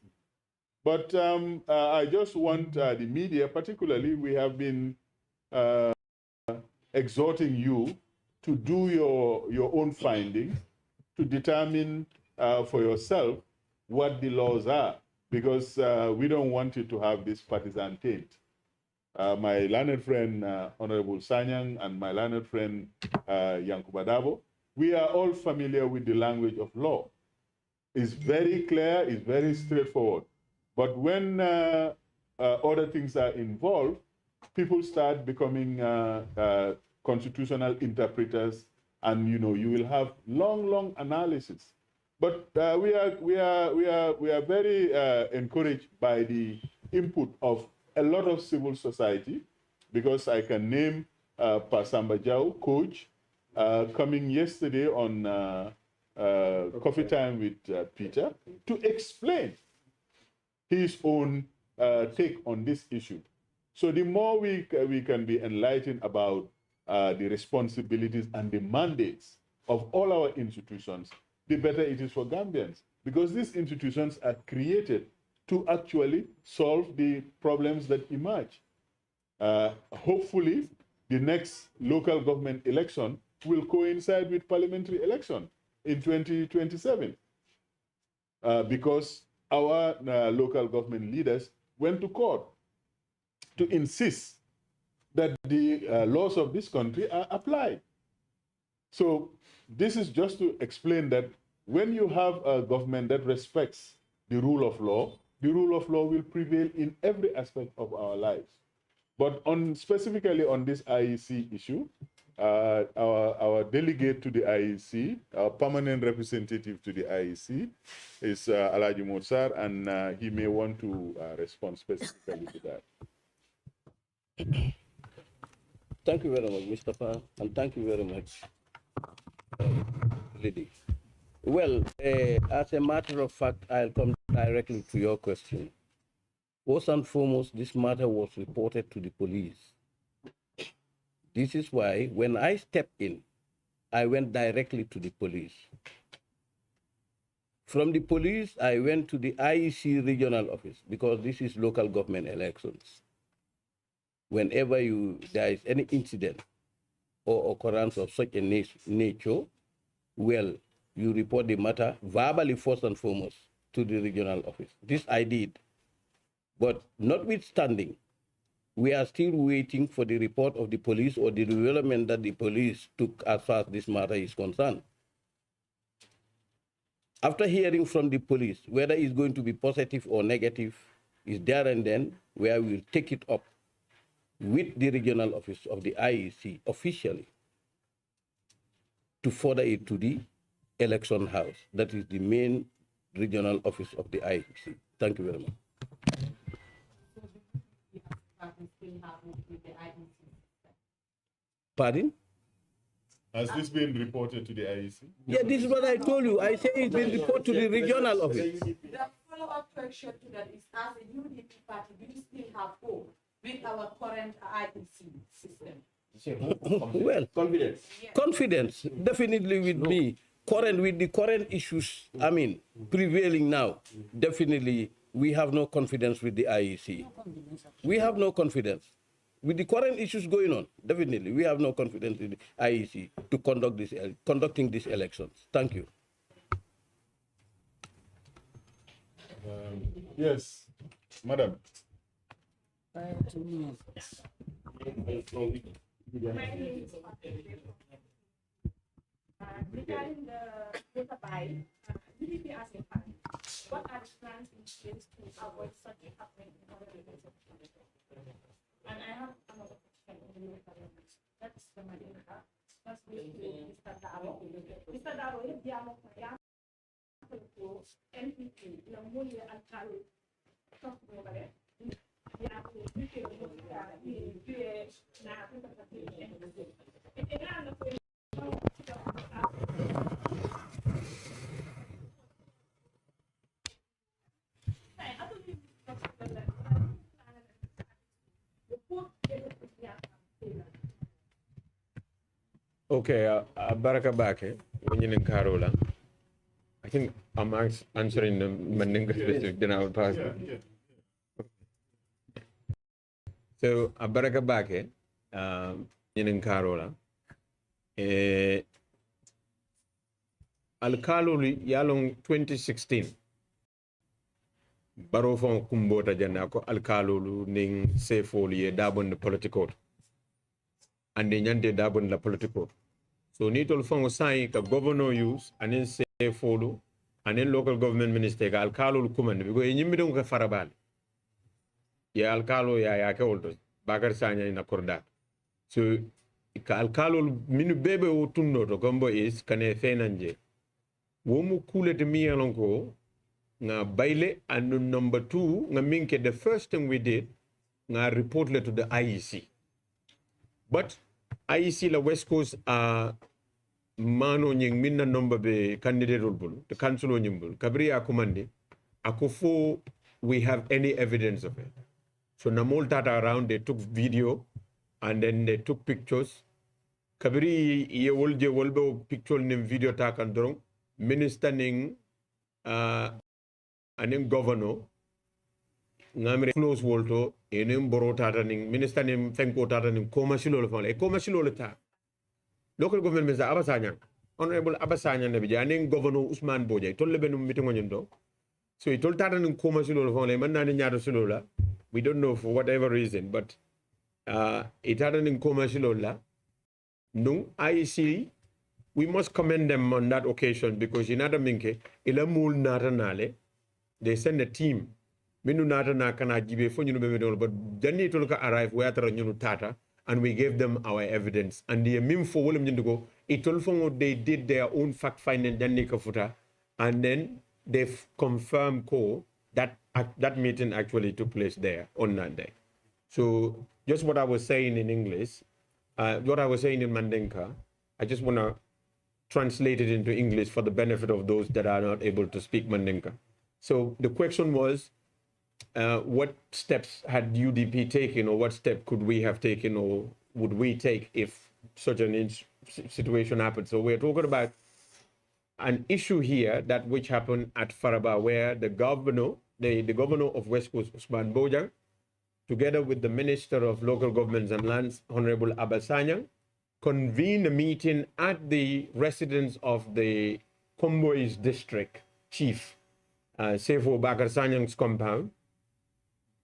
But I just want the media, particularly, we have been exhorting you to do your own findings, to determine for yourself what the laws are, because we don't want you to have this partisan taint. My learned friend, Honorable Sanyang, and my learned friend, Yankuba Dabo, we are all familiar with the language of law. It's very clear, it's very straightforward. But when other things are involved, people start becoming constitutional interpreters, and you will have long analysis. But we are very encouraged by the input of a lot of civil society, because I can name Pasamba Jau, coach, coming yesterday on Coffee Time with Peter to explain his own take on this issue. So the more we can be enlightened about the responsibilities and the mandates of all our institutions, the better it is for Gambians, because these institutions are created to actually solve the problems that emerge. Hopefully, the next local government election will coincide with parliamentary election in 2027, because our local government leaders went to court to insist that the laws of this country are applied. So this is just to explain that when you have a government that respects the rule of law will prevail in every aspect of our lives. But specifically on this IEC issue, our delegate to the IEC, our permanent representative to the IEC is Alhaji Morsar, and he may want to respond specifically to that. Thank you very much, Mustafa, and thank you very much, Lady. Well, as a matter of fact, I'll come directly to your question. First and foremost, this matter was reported to the police. This is why, when I stepped in, I went directly to the police. From the police, I went to the IEC regional office, because this is local government elections. Whenever there is any incident or occurrence of such a nature, well, you report the matter verbally first and foremost to the regional office. This I did. But notwithstanding, we are still waiting for the report of the police or the development that the police took as far as this matter is concerned. After hearing from the police, whether it's going to be positive or negative, is there and then where we'll take it up with the regional office of the IEC officially to further it to the election house. That is the main regional office of the IEC. Thank you very much. Pardon? Has this been reported to the IEC? Yeah, this is what I told you. I say it's been reported to the regional office. The follow-up question to that is, as a UDP party, do you still have hope with our current IEC system? Well, confidence. Confidence, definitely with me. With the current issues, prevailing now, definitely we have no confidence with the IEC. We have no confidence. With the current issues going on, definitely we have no confidence in the IEC to conducting these elections. Thank you. Yes, madam. Regarding the data buy, UDP as a party, what are the plans in place to avoid such happening in other related countries? And I have another question in the parliament. That's the Madinka. That's Mr. Daro. Mr. Daro, if you are not NPP, the money and carry something over there. Okay, Baraka Bake, when you're in Karola. I think I'm answering the Mandinka specific, then I will pass. So, Baraka Bake, in Karola. Alkaloli yalong 2016. Baro fon kumbota jana ko alkalolu ning sefoli e dabon the political. And the nyante dabon la political. So nitol fon sai ka governor use and then sefolu and then local government minister ka alkalolu kumande because nyimbe ka farabal. Ya alkalo ya ke oldo Bakar Sanya in Akorda. So ka alkalolu minu bebe o tunno to kombo is kane fenanje. Womu kule te mi alonko nga baile and number 2 nga minke the first thing we did nga report le to the IEC. But IEC la West Coast mano nying minna number be candidate bulu the council nyimbul kabri akumande akufo we have any evidence of it. So namol tata around they took video and then they took pictures. Kabri ye wolje wolbe picture nim video takandrong minister ning aning governor ngamre close wolto enem boro tata ning minister nim fenko tata ning commercial lo fale commercial lo ta local government minister Abasanya honorable Abasanya ne bija aning governor Usman Bojay tolle benum meeting nyendo so it told tata ning commercial lo fale man nani nyaado solo la we don't know for whatever reason but it tata ning commercial la no IEC we must commend them on that occasion because in other minke ilamul nata nale they send a team minu nata na kana jibe fo nyunu be but janni to ka arrive we atara nyunu tata and we gave them our evidence and the mim fo wolum nyindugo itol fo they did their own fact finding janni ka futa and then they confirmed that that meeting actually took place there on that day. So just what I was saying in English, what I was saying in Mandinka, I just want to translate it into English for the benefit of those that are not able to speak Mandinka. So the question was, what steps had UDP taken or what step could we have taken or would we take if such an situation happened? So we're talking about an issue here that which happened at Faraba where the governor of West Coast, Usman Bojang, together with the Minister of Local Governments and Lands, Honorable Abasanyang, convened a meeting at the residence of the Kombois District Chief, Sefo Bakar Sanyang's compound,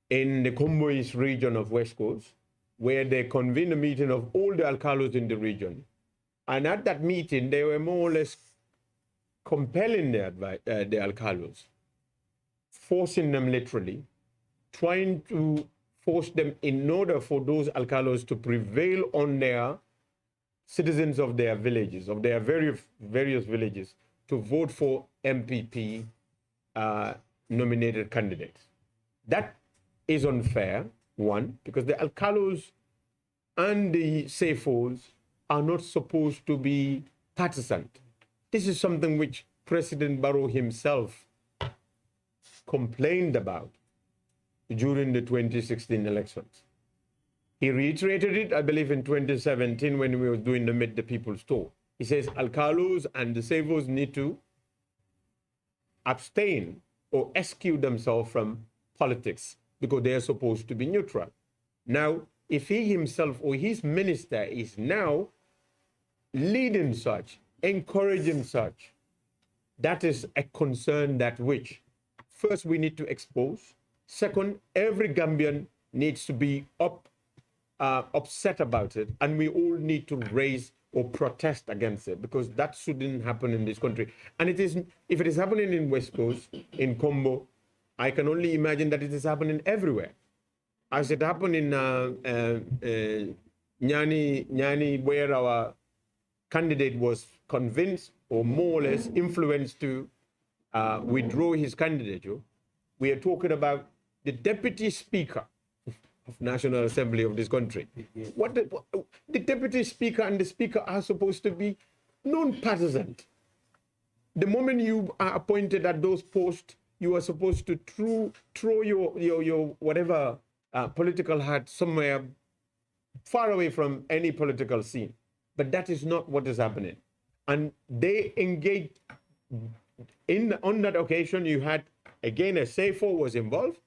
in the Kombois region of West Coast, where they convened a meeting of all the alcalos in the region. And at that meeting, they were more or less compelling the alcalos, forcing them literally, trying to force them in order for those alcalos to prevail on their citizens of their villages, of their various villages, to vote for MPP nominated candidates. That is unfair, one, because the alcalos and the SEFOs are not supposed to be partisan. This is something which President Barrow himself complained about during the 2016 elections. He reiterated it, I believe, in 2017 when we were doing the Meet the People's tour. He says alcalos and the SEFOs need to abstain or eschew themselves from politics because they are supposed to be neutral. Now, if he himself or his minister is now leading such, encouraging such, that is a concern that which, first, we need to expose. Second, every Gambian needs to be upset about it, and we all need to raise or protest against it because that shouldn't happen in this country. And it is, if it is happening in West Coast, in Combo, I can only imagine that it is happening everywhere. As it happened in Nyani, where our candidate was convinced or more or less influenced to withdraw his candidature. We are talking about the deputy speaker of National Assembly of this country. What the deputy speaker and the speaker are supposed to be non-partisan. The moment you are appointed at those posts, you are supposed to throw your whatever political hat somewhere far away from any political scene. But that is not what is happening. And they engaged on that occasion. You had again a SAFO was involved,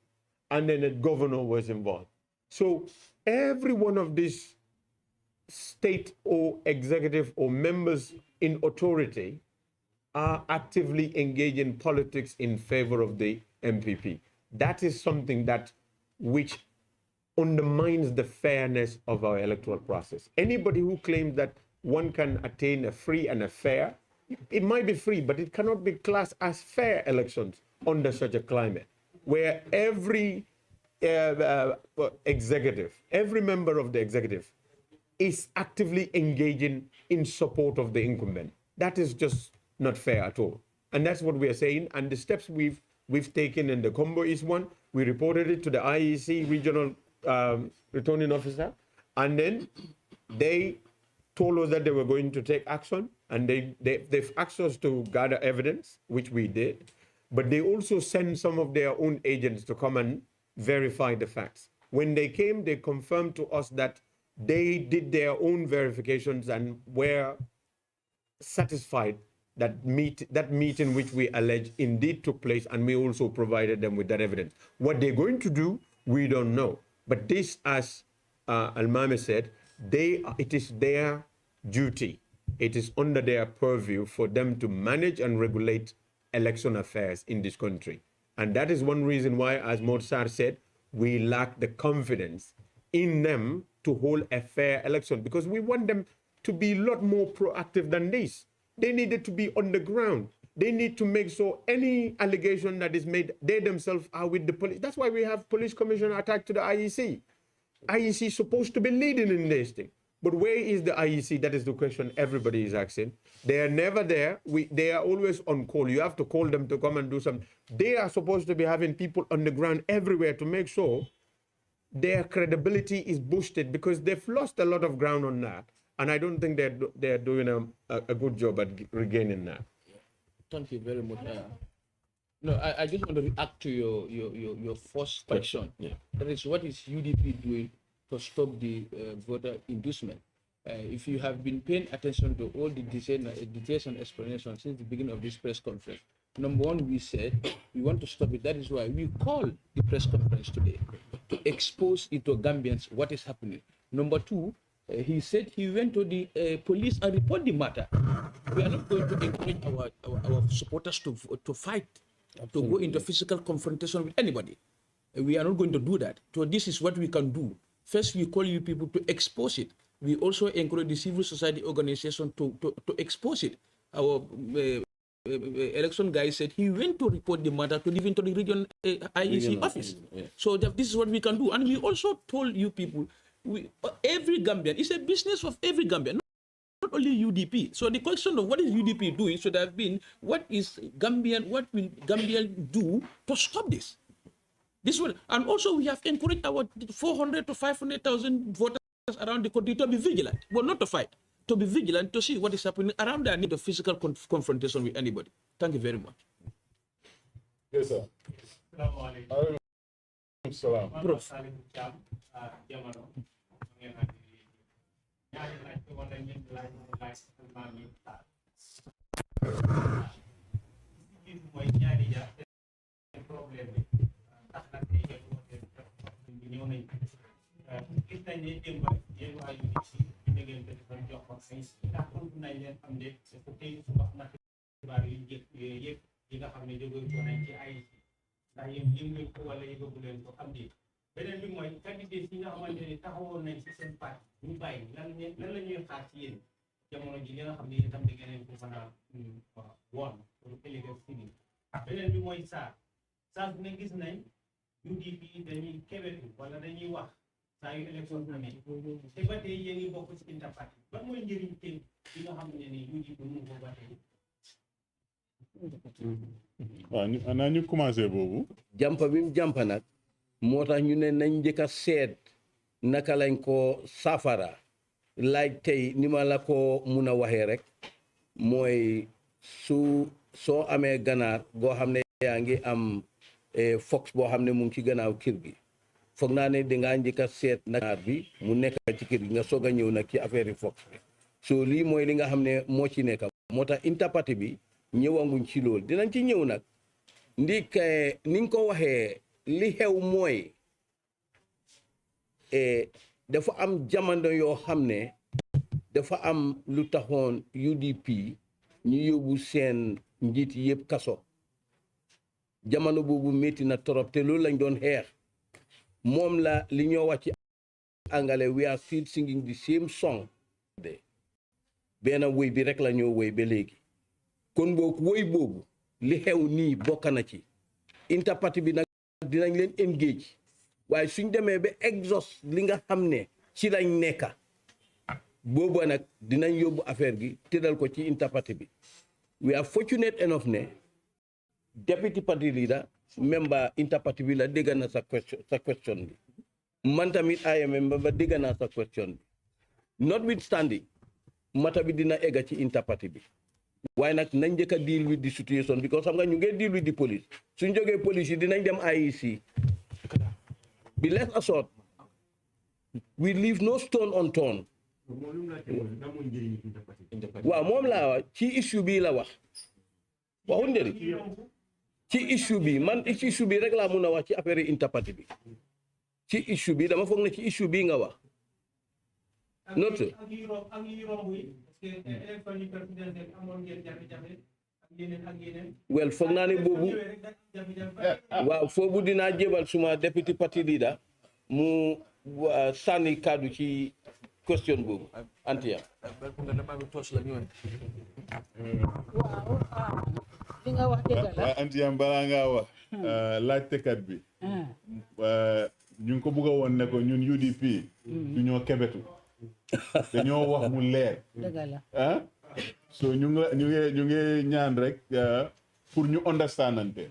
and then a governor was involved. So every one of these state or executive or members in authority are actively engaged in politics in favor of the MPP. That is something that which undermines the fairness of our electoral process. Anybody who claims that one can attain a free and a fair, it might be free, but it cannot be classed as fair elections under such a climate, where every executive, every member of the executive is actively engaging in support of the incumbent. That is just not fair at all. And that's what we are saying. And the steps we've taken in the Combo is one. We reported it to the IEC regional returning officer, and then they told us that they were going to take action, and they've asked us to gather evidence, which we did, but they also sent some of their own agents to come and verify the facts. When they came, they confirmed to us that they did their own verifications and were satisfied that meeting which we allege indeed took place, and we also provided them with that evidence. What they're going to do, we don't know. But this, as Almame said, it is their duty. It is under their purview for them to manage and regulate election affairs in this country. And that is one reason why, as Morsar said, we lack the confidence in them to hold a fair election, because we want them to be a lot more proactive than this. They needed to be on the ground. They need to make sure any allegation that is made, they themselves are with the police. That's why we have police commissioner attached to the IEC. IEC is supposed to be leading in this thing. But where is the IEC? That is the question everybody is asking. They are never there. They are always on call. You have to call them to come and do something. They are supposed to be having people on the ground everywhere to make sure their credibility is boosted, because they've lost a lot of ground on that. And I don't think they're doing a good job at regaining that. Thank you very much. No, I just want to react to your first question. Yeah. That is, what is UDP doing to stop the voter inducement? If you have been paying attention to all the details and explanations since the beginning of this press conference, number one, we said we want to stop it. That is why we called the press conference today to expose into Gambians what is happening. Number two, he said he went to the police and reported the matter. We are not going to encourage our supporters to fight, to go into physical confrontation with anybody. We are not going to do that. So this is what we can do. First, we call you people to expose it. We also encourage the civil society organization to expose it. Our election guy said he went to report the matter to even to the region IEC office. Yeah. So this is what we can do. And we also told you people, every Gambian, it's a business of every Gambian, not only UDP. So the question of what is UDP doing should have been, what will Gambian do to stop this? This one, and also we have encouraged our 400 to 500,000 voters around the country to be vigilant, well, not to fight, to be vigilant, to see what is happening around their need of physical confrontation with anybody. Thank you very much. Yes, sir. Salam. Prof. gis nañ ne démb yéen waa UDP bi ngeen ko defal jox ko ay ndax tontu nañ leen am de te tey suba na xibaar yu njëkk yooyu yëpp yi nga xam ne jógee ko nañ ci ay ndax yéen yëg ngeen ko wala yëgagu leen ko am de beneen bi mooy candidat yi nga xamante ne taxawoon nañ ci seen parti ñu bàyyi lan la ñuy xaar ci yéen jamono ji li nga xam ne itam da ngeen ko mën a woon pour ëllëg si biir beneen bi mooy saa bu ne gis nañ UDP dañuy kebetu wala dañuy wax saa yu élection amee te ba tey yéen ngi bokk ci interparti ba mooy njëriñ tey li nga xam ne ni UDP mu ko ba tey. waaw ana ñu commencé boobu. jampa bi mu jampa nag moo tax ñu ne nañ njëkk a seet naka lañ ko saafara laaj tey ni ma la ko mun a waxee rek mooy soo amee ganaar goo xam ne yaa ngi am fox boo xam ne mu ngi ci gannaaw kër gi foog naa ne dangaa njëkk a seet nag ganaar bi mu nekk ci kër gi nga soog a ñëw nag ci affaire yi fox bi so lii mooy li nga xam ne moo ci nekk moo tax interparty bi ñëwanguñ ci loolu dinañ ci ñëw nag ndik ni nga ko waxee li xew mooy dafa am jamono yoo xam ne dafa am lu taxoon UDP ñu yóbbu seen njiit yëpp kaso jamono boobu métti na torop te loolu lañ doon xeex moom la li ñoo wax ci angale we are still singing the same song de benn woy bi rek la ñoo woy ba léegi kon boog woy boobu li xew nii bokk na ci interparty bi nag dinañ leen engage waaye suñ demee ba exhaust li nga xam ne ci lañ nekka boobu nag dinañ yóbbu affaire gi tëddal ko ci interparty bi we are fortunate enough ne deputy party leader member interparty bi la dégg na sa question bi man tamit I am member ba dégg naa sa question bi notwithstanding mata bi dina egga ci interparty bi waaye nag nañ njëkk a deal with the situation because xam nga ñu ngi deal with the police suñ jógee police yi dinañ dem IEC be less assured we leave no stone unturned waaw moom laa wax ci issue bi la wax waxul njëriñ ci issue bi man ci issue bi rek laa mun a wax ci affaire interparty bi ci issue bi dama foog ne ci issue bi nga wax not well foog naa ne boobu waaw foofu dinaa jébal suma deputy party leader mu sànni kaddu ci question boobu Antia li nga wax dëgg la Antia balaa ngaa wax laajtekat bi ñu ngi ko bëgg a woon ne ko ñun UDP du ñoo kebetu dañoo wax mu leer dëgg la so ñu ngi ñaan rek pour ñu understandante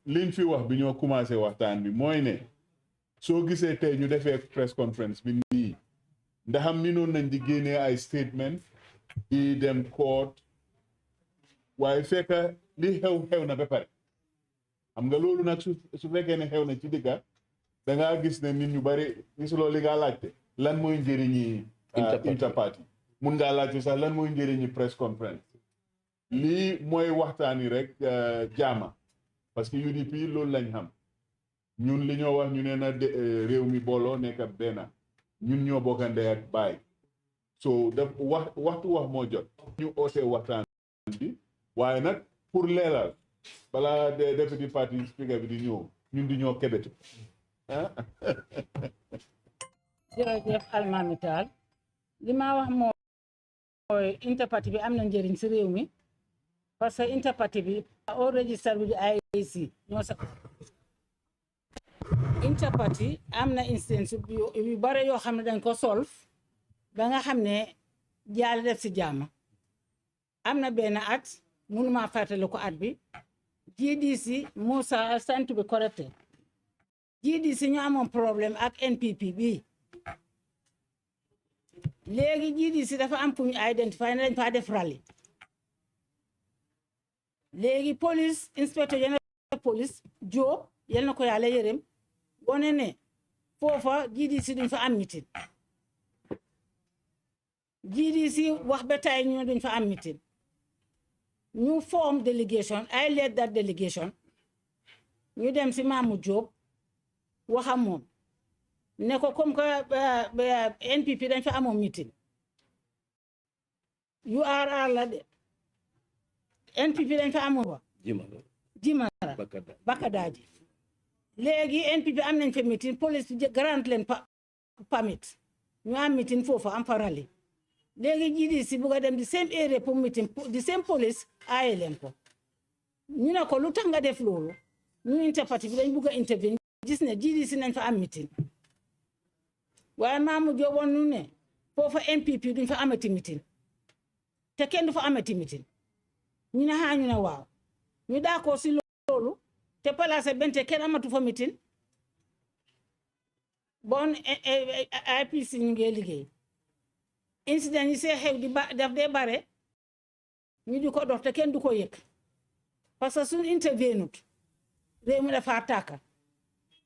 liñ fi wax bi ñoo commencé waxtaan bi mooy ne soo gisee tey ñu defee press conference bi nii ndaxam mi noonu nañ di génnee ay statement di dem court waaye fekk li xew na ba pare xam nga loolu nag su fekkee ne xew na ci digga da ngaa gis ne nit ñu bari gisuloo li ngaa laajte lan mooy njëriñi interparty mun ngaa laajte sax lan mooy njëriñi press conference lii mooy waxtaani rek jaama parce que UDP loolu lañ xam ñun li ñoo wax ñu ne na réew mi booloo nekk benn ñun ñoo bokk ndey ak baay so daf waxtu wax moo jot ñu oote waxtaan bi waaye nag pour leeral balaa deputy party speaker bi di ñëw ñun di ñoo kebetu jërëjëf Almami Tall li ma wax mooy interparty bi am na njëriñ si réew mi parce que interparty bi au register bi di IEC ñoo sa interparty am na instance yu bare yoo xam ne dañ ko solve ba nga xam ne jaale def si jàmm am na benn at mënuma fàttali ko at bi GDC Moussa sant bi correcté GDC ñu amoon problème ak NPP bi léegi GDC dafa am fu ñu identifié ne dañ faa def rally léegi police inspecteur général police Diop yal na ko yàlla yërëm wone ne foofa GDC duñ fa am meeting GDC wax ba tey ñu duñ fa am meeting ñu form delegation I led that delegation ñu dem si Mamou Diop waxam moom ne ko comme que NPP dañ fa amoon meeting URR la de NPP dañ fa amoon wa Jimara Bakadaaji léegi NPP am nañ fa meeting police grant leen permit ñu am meeting foofu am fa rally léegi GDC bugg a dem di same area pour meeting di same police aaye leen ko ñu ne ko lu tax nga def loolu ñu interparty bi dañ bugg a intervene gis ne GDC nañ fa am meeting waaye Mamou Diop woon ñu ne foofa NPP duñ fa amati meeting te kenn du fa amati meeting ñu ne ñu ne waaw ñu d'accord si loolu te place bente kenn amatu fa meeting bon IPC ñu ngi liggéey incident yi see xew daf dee bare ñu di ko dox te kenn du ko yëg parce que suñ intervenut réew mi dafa tàkka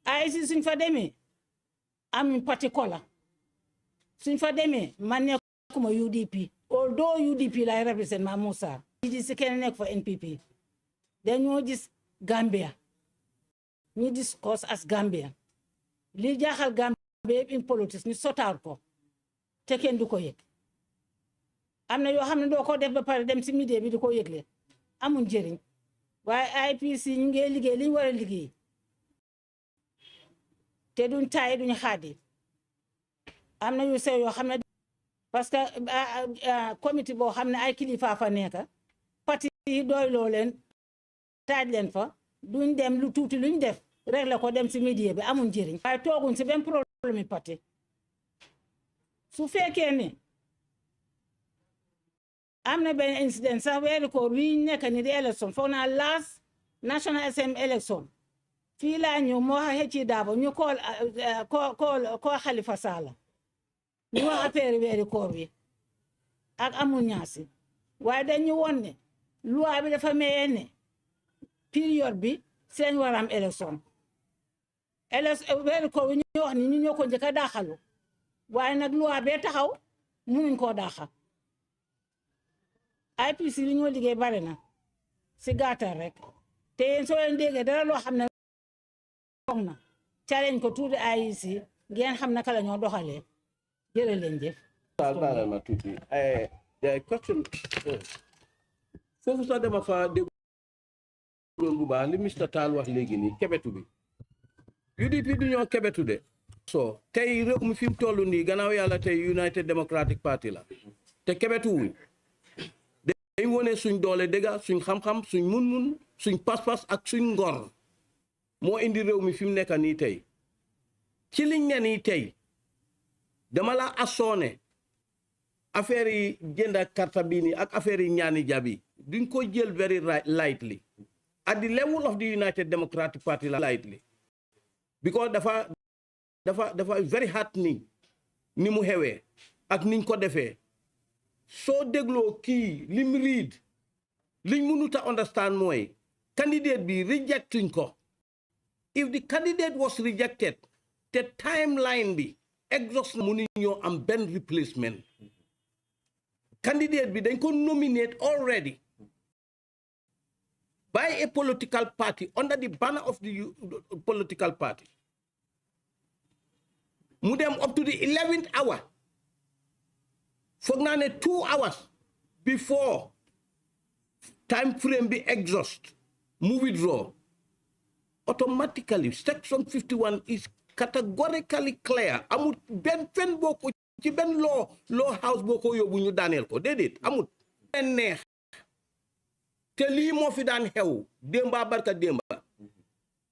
IEC suñ fa demee am parti kola suñ fa demee man ne nekkuma UDP although UDP lay represent ma Musa ji si kenn nekk fa NPP dañoo gis Gambia ñu discuss as Gambia li jaaxal Gambia in politics ñu sotaal ko te kenn du ko yëg am na yoo xam ne doo ko def ba pare dem si media bi di ko yëgle amul njëriñ waaye IPC ñu ngi liggéey li ñu war a liggéey te duñ taay duñ xaadi am na yu sew yoo xam ne parce que comité boo xam ne ay kilifa fa nekk parti yi doyloo leen taaj leen fa duñ dem lu tuuti luñ def réglé ko dem si media bi amul njëriñ waaye tooguñ si benn problème yi parti su fekkee ne am na benn incident sax weeru koor wi nekk ni di élection foog naa last National Assembly election fii laa ñëw moo xa ci daabo ñu kool Halifa Sallah ñu wax affaire weeru koor wi ak amul ñaasi waaye dañu woon ne loi bi dafa mayee ne période bi seen war am élection weeru koor wi ñu wax ni ñu ñoo ko njëkk a daaxalu waaye nag loi bee taxaw mënuñ koo daaxa IPC li ñoo liggéey bari na si gàttal rek te yéen soo leen déggee dara loo xam ne foog na challenge ko tuuti IEC ngeen xam naka la ñoo doxalee jërë leen jëf. Baal ma tuuti question foofu sax dama fa déggoon bu baax li Mr Tall wax léegi nii kebetu bi UDP du ñoo kebetu de so tey réew mi fi mu toll nii gannaaw yàlla tey United Democratic Party la te kebetu wuñ dañ wone suñ doole dëgga suñ xam-xam suñ mun-mun suñ pas-pas ak suñ ngor moo indi réew mi fi mu nekk nii tey ci liñ ne nii tey dama la assoone affaire yi jënda karta bii nii ak affaire yi ñaani jabi duñ ko jël very lightly at the level of the United Democratic Party la lightly because dafa very hard ni mu xewee ak niñ ko defee soo dégloo kii lim read liñ mënut a understand mooy candidate bi rejectuñ ko if the candidate was rejected te timeline bi exhaust mënu ñoo am benn replacement candidate bi dañ ko nominate already by a political party under the banner of the political party mu dem up to the 11th hour foog naa ne 2 hours before time frame be exhaust mu withdraw automatically section 51 is categorically clear amul benn fen boo ko ci benn law house boo ko yóbbu ñu daaneel ko déedéet amul benn neex te lii moo fi daan xew démba barka démba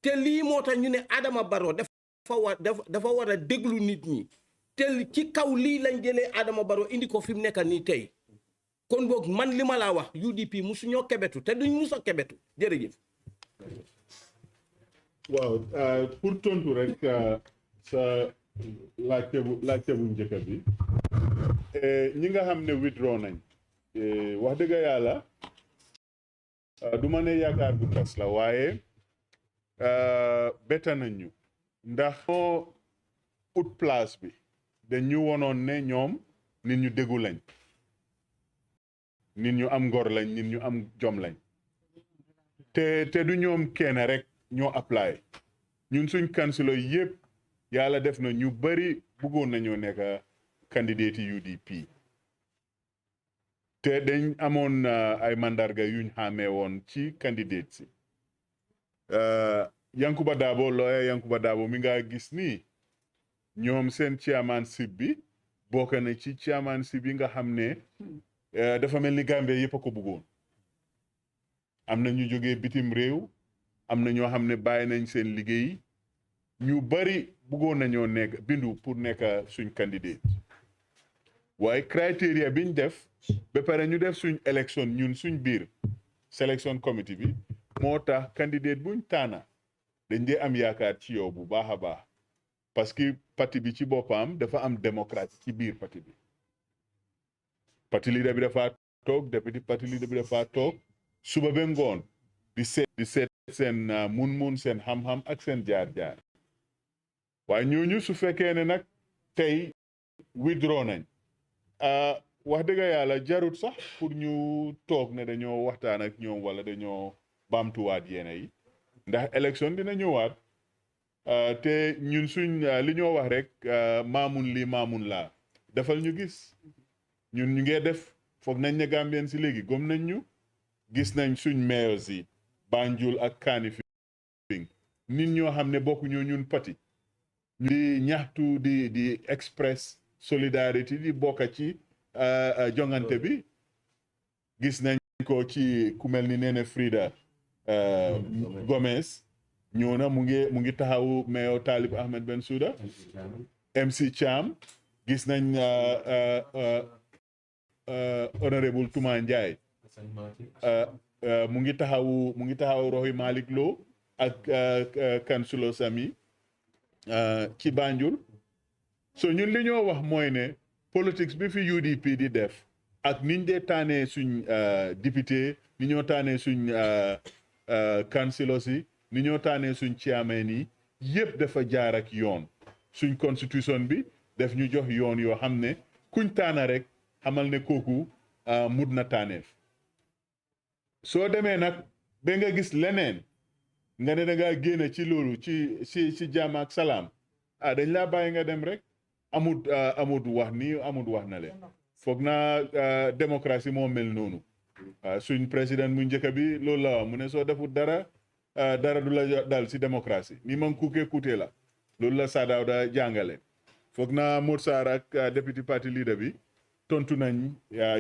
te lii moo tax ñu ne Adama Barrow dafa war a déglu nit ñi te ci kaw lii lañ jëlee Adama Barrow indi ko fi mu nekk nii tey kon boog man li ma laa wax UDP musu ñoo kebetu te duñ musa kebetu jërëjëf. waaw pour tontu rek sa laajte bu njëkk bi ñi nga xam ne withdraw nañ wax dëgg yàlla du ma ne yaakaar bu tas la waaye betta nañ ñu ndax moo ut place bi dañu wonoon ne ñoom nit ñu déggu lañ nit ñu am ngor lañ nit ñu am jom lañ te du ñoom kenn rek ñoo apply ñun suñ councilor yëpp yàlla def na ñu bari bëggoon nañoo nekk candidate yi UDP te dañ amoon ay mandarga yuñ xàmmee woon ci candidate si Yankuba Dabo lawyer Yankuba Dabo mi nga gis nii ñoom seen chairmanship bi bokk na ci chairmanship bi nga xam ne dafa mel ni Gambie yëpp a ko bëggoon am na ñu jógee bitim réew am na ñoo xam ne bàyyi nañ seen liggéey ñu bari bëggoon nañoo nekk bindu pour nekk suñ candidate waaye criteria biñ def ba pare ñu def suñ élection ñun suñ biir selection committee bi moo tax candidate buñ tànna dañ dee am yaakaar ci yow bu baax a baax parce que parti bi ci boppam dafa am démocratie ci biir parti bi parti leader bi dafa toog député parti leader bi dafa toog suba ba ngoon di seet seen mun-mun seen xam-xam ak seen jaar-jaar waaye ñooñu su fekkee ne nag tey withdraw nañ wax dëgg yàlla jarut sax pour ñu toog ne dañoo waxtaan ak ñoom wala dañoo baamtuwaat yéena yi ndax élection dina ñëwaat te ñun suñ li ñoo wax rek maamun lii maamun laa defal ñu gis ñun ñu ngee def foog nañ ne Gambien si léegi gom nañ ñu gis nañ suñ mayors yi Banjul ak Kanifing nit ñoo xam ne bokkuñu ñun parti di ñaxtu di express solidarity di bokka ci jongante bi gis nañ ko ci ku mel ni Nene Frida Gomez ñëw na mu ngi taxawu mayor Talib Ahmed Bensouda MC Cham gis nañ honorable Touma Njie mu ngi taxawu Rohey Malick Lowe ak Kansulo Sami ci Banjul so ñun li ñoo wax mooy ne politics bi fi UDP di def ak niñ dee taanee suñ député ni ñoo taanee suñ councilors yi ni ñoo taanee suñ chairman yi yëpp dafa jaar ak yoon suñ constitution bi def ñu jox yoon yoo xam ne kuñ taana rek xamal ne kooku mut na taaneef soo demee nag ba nga gis leneen nga ne da ngaa génne ci loolu ci jàmm ak salaam dañ laa bàyyi nga dem rek amut wax nii amut wax na leen foog naa démocratie moo mel noonu suñ président mu njëkk bi loolu la wax mu ne soo defut dara dara du la dal si démocratie ni man kuukee kuutee la loolu la Sadaaw da jàngale foog naa Mor Sarr ak député parti leader bi tontu nañ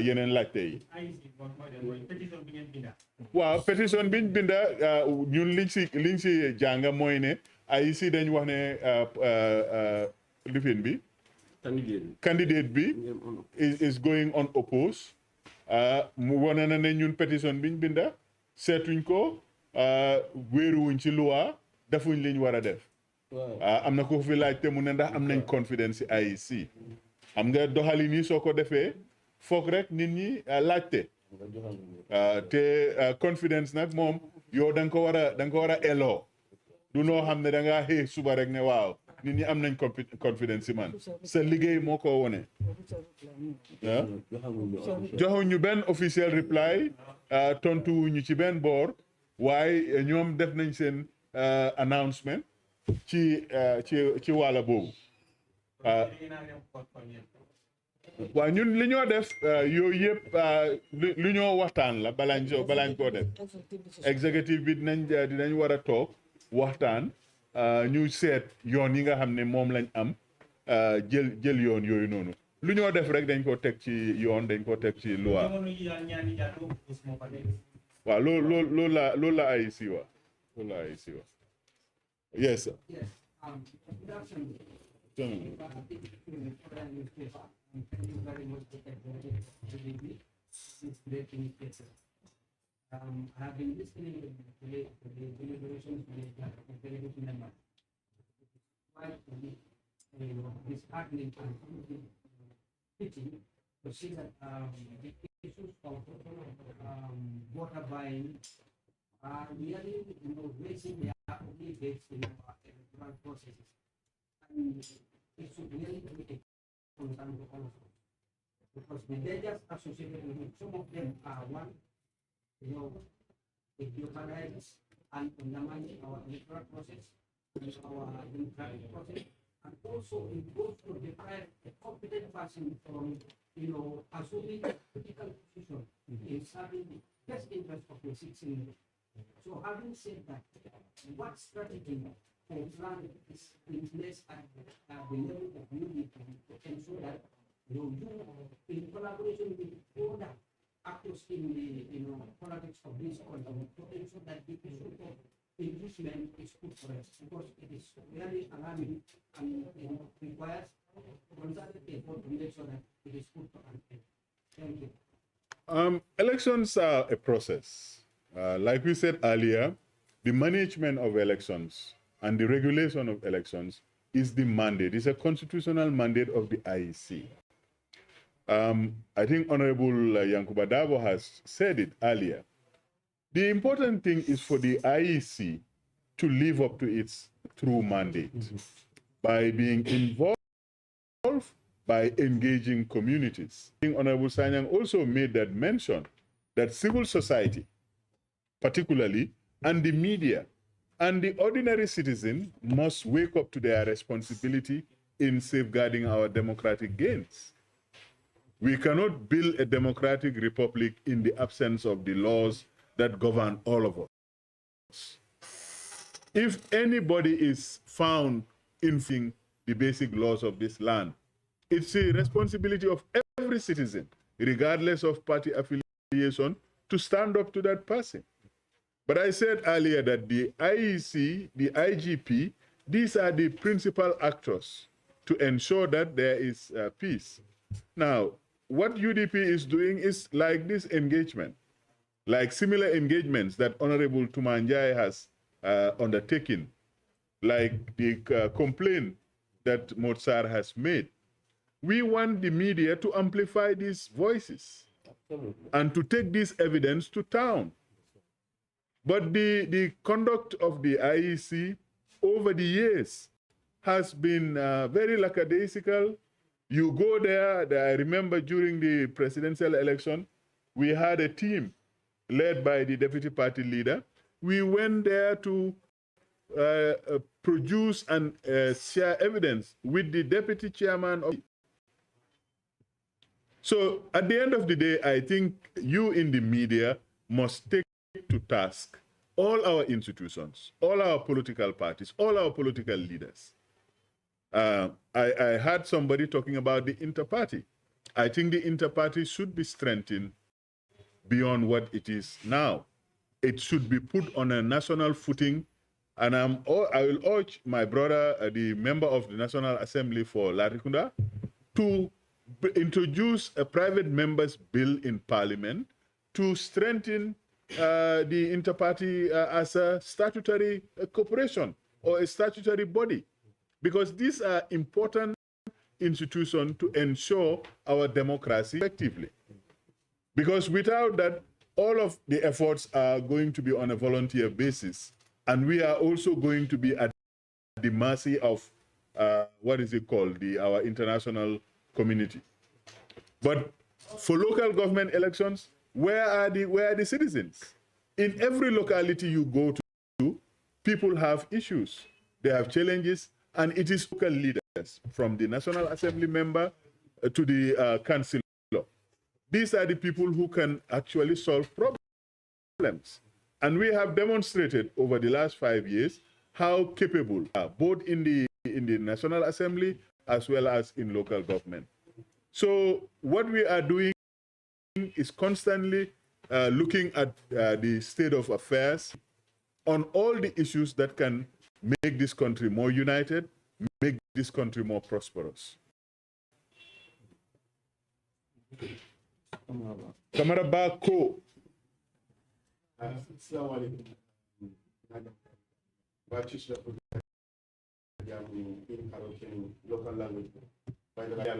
yeneen laajte yi waaw pétition biñ binda ñun liñ si jàng mooy ne ay si dañ wax ne lifin bi candidate bi is going unopposed mu wane na ne ñun pétition biñ binda seetuñ ko wéeruwuñ ci loi defuñ liñ war a def am na ko fi laajte mu ne ndax am nañ confidence ci IEC xam nga doxali nii soo ko defee foog rek nit ñi laajte te confidence nag moom yow da nga ko war a eloo du noo xam ne da ngaa xëy suba rek ne waaw nit ñi am nañ confidence ci man sa liggéey moo ko wone joxuñ ñu benn officiel reply tontu wuñu ci benn boor waaye ñoom def nañ seen announcement ci wàlla boobu waaw ñun li ñoo def yooyu yëpp lu ñoo waxtaan la balaañ koo def exécutif bi dinañ war a toog waxtaan ñu seet yoon yi nga xam ne moom lañ am jël yoon yooyu noonu lu ñoo def rek dañ ko teg ci yoon dañ ko teg ci loi waaw loolu la ay si wa loolu la ay si wa yes sir. Thank you very much for this great initiative. I have been listening to the deliberations with the delegation members. Quite disheartening and pity to see that the issues of water buying are really raising the debates in our electoral processes. And it should really be concern to all of us. Because the dangers associated with it, some of them are one, they jeopardize and undermine our electoral process, our democratic process, and also it goes to deprive a competent person from, assuming a critical position in serving the best interest of the citizen. So having said that, what strategy for plan is in place at the level of unity to ensure that you, in collaboration with other actors in the politics of this country, to ensure that the issue of impeachment is put for us, because it is really alarming and requires concerted effort to make sure that it is put for an end. Thank you. Elections are a process. Like we said earlier, the management of elections and the regulation of elections is the mandate. It's a constitutional mandate of the IEC. I think Honorable Yankuba Dabo has said it earlier. The important thing is for the IEC to live up to its true mandate by being involved by engaging communities. Honorable Sanyang also made that mention that civil society, particularly, and the media, and the ordinary citizen must wake up to their responsibility in safeguarding our democratic gains. We cannot build a democratic republic in the absence of the laws that govern all of us. If anybody is found infringing the basic laws of this land, it's the responsibility of every citizen, regardless of party affiliation, to stand up to that person. But I said earlier that the IEC, the IGP, these are the principal actors to ensure that there is peace. Now, what UDP is doing is like this engagement, like similar engagements that Honorable Tumanjai has undertaken, like the complaint that Mozart has made. We want the media to amplify these voices and to take this evidence to town. But the conduct of the IEC over the years has been very lackadaisical. You go there, I remember during the presidential election, we had a team led by the deputy party leader. We went there to produce and share evidence with the deputy chairman of. So at the end of the day, I think you in the media must take to task all our institutions, all our political parties, all our political leaders. I heard somebody talking about the inter-party. I think the inter-party should be strengthened beyond what it is now. It should be put on a national footing, and I will urge my brother, the member of the National Assembly for Latrikunda, to introduce a private member's bill in Parliament to strengthen the inter-party as a statutory corporation or a statutory body, because these are important institutions to ensure our democracy effectively. Because without that, all of the efforts are going to be on a volunteer basis, and we are also going to be at the mercy of what is it called, our international community. But for local government elections, where are the citizens? In every locality you go to, people have issues, they have challenges, and it is local leaders, from the National Assembly member to the councillor. These are the people who can actually solve problems. And we have demonstrated over the last 5 years how capable, both in the National Assembly as well as in local government. So what we are doing is constantly looking at the state of affairs on all the issues that can make this country more united, make this country more prosperous. Kamara Bako. Local language. By the way, I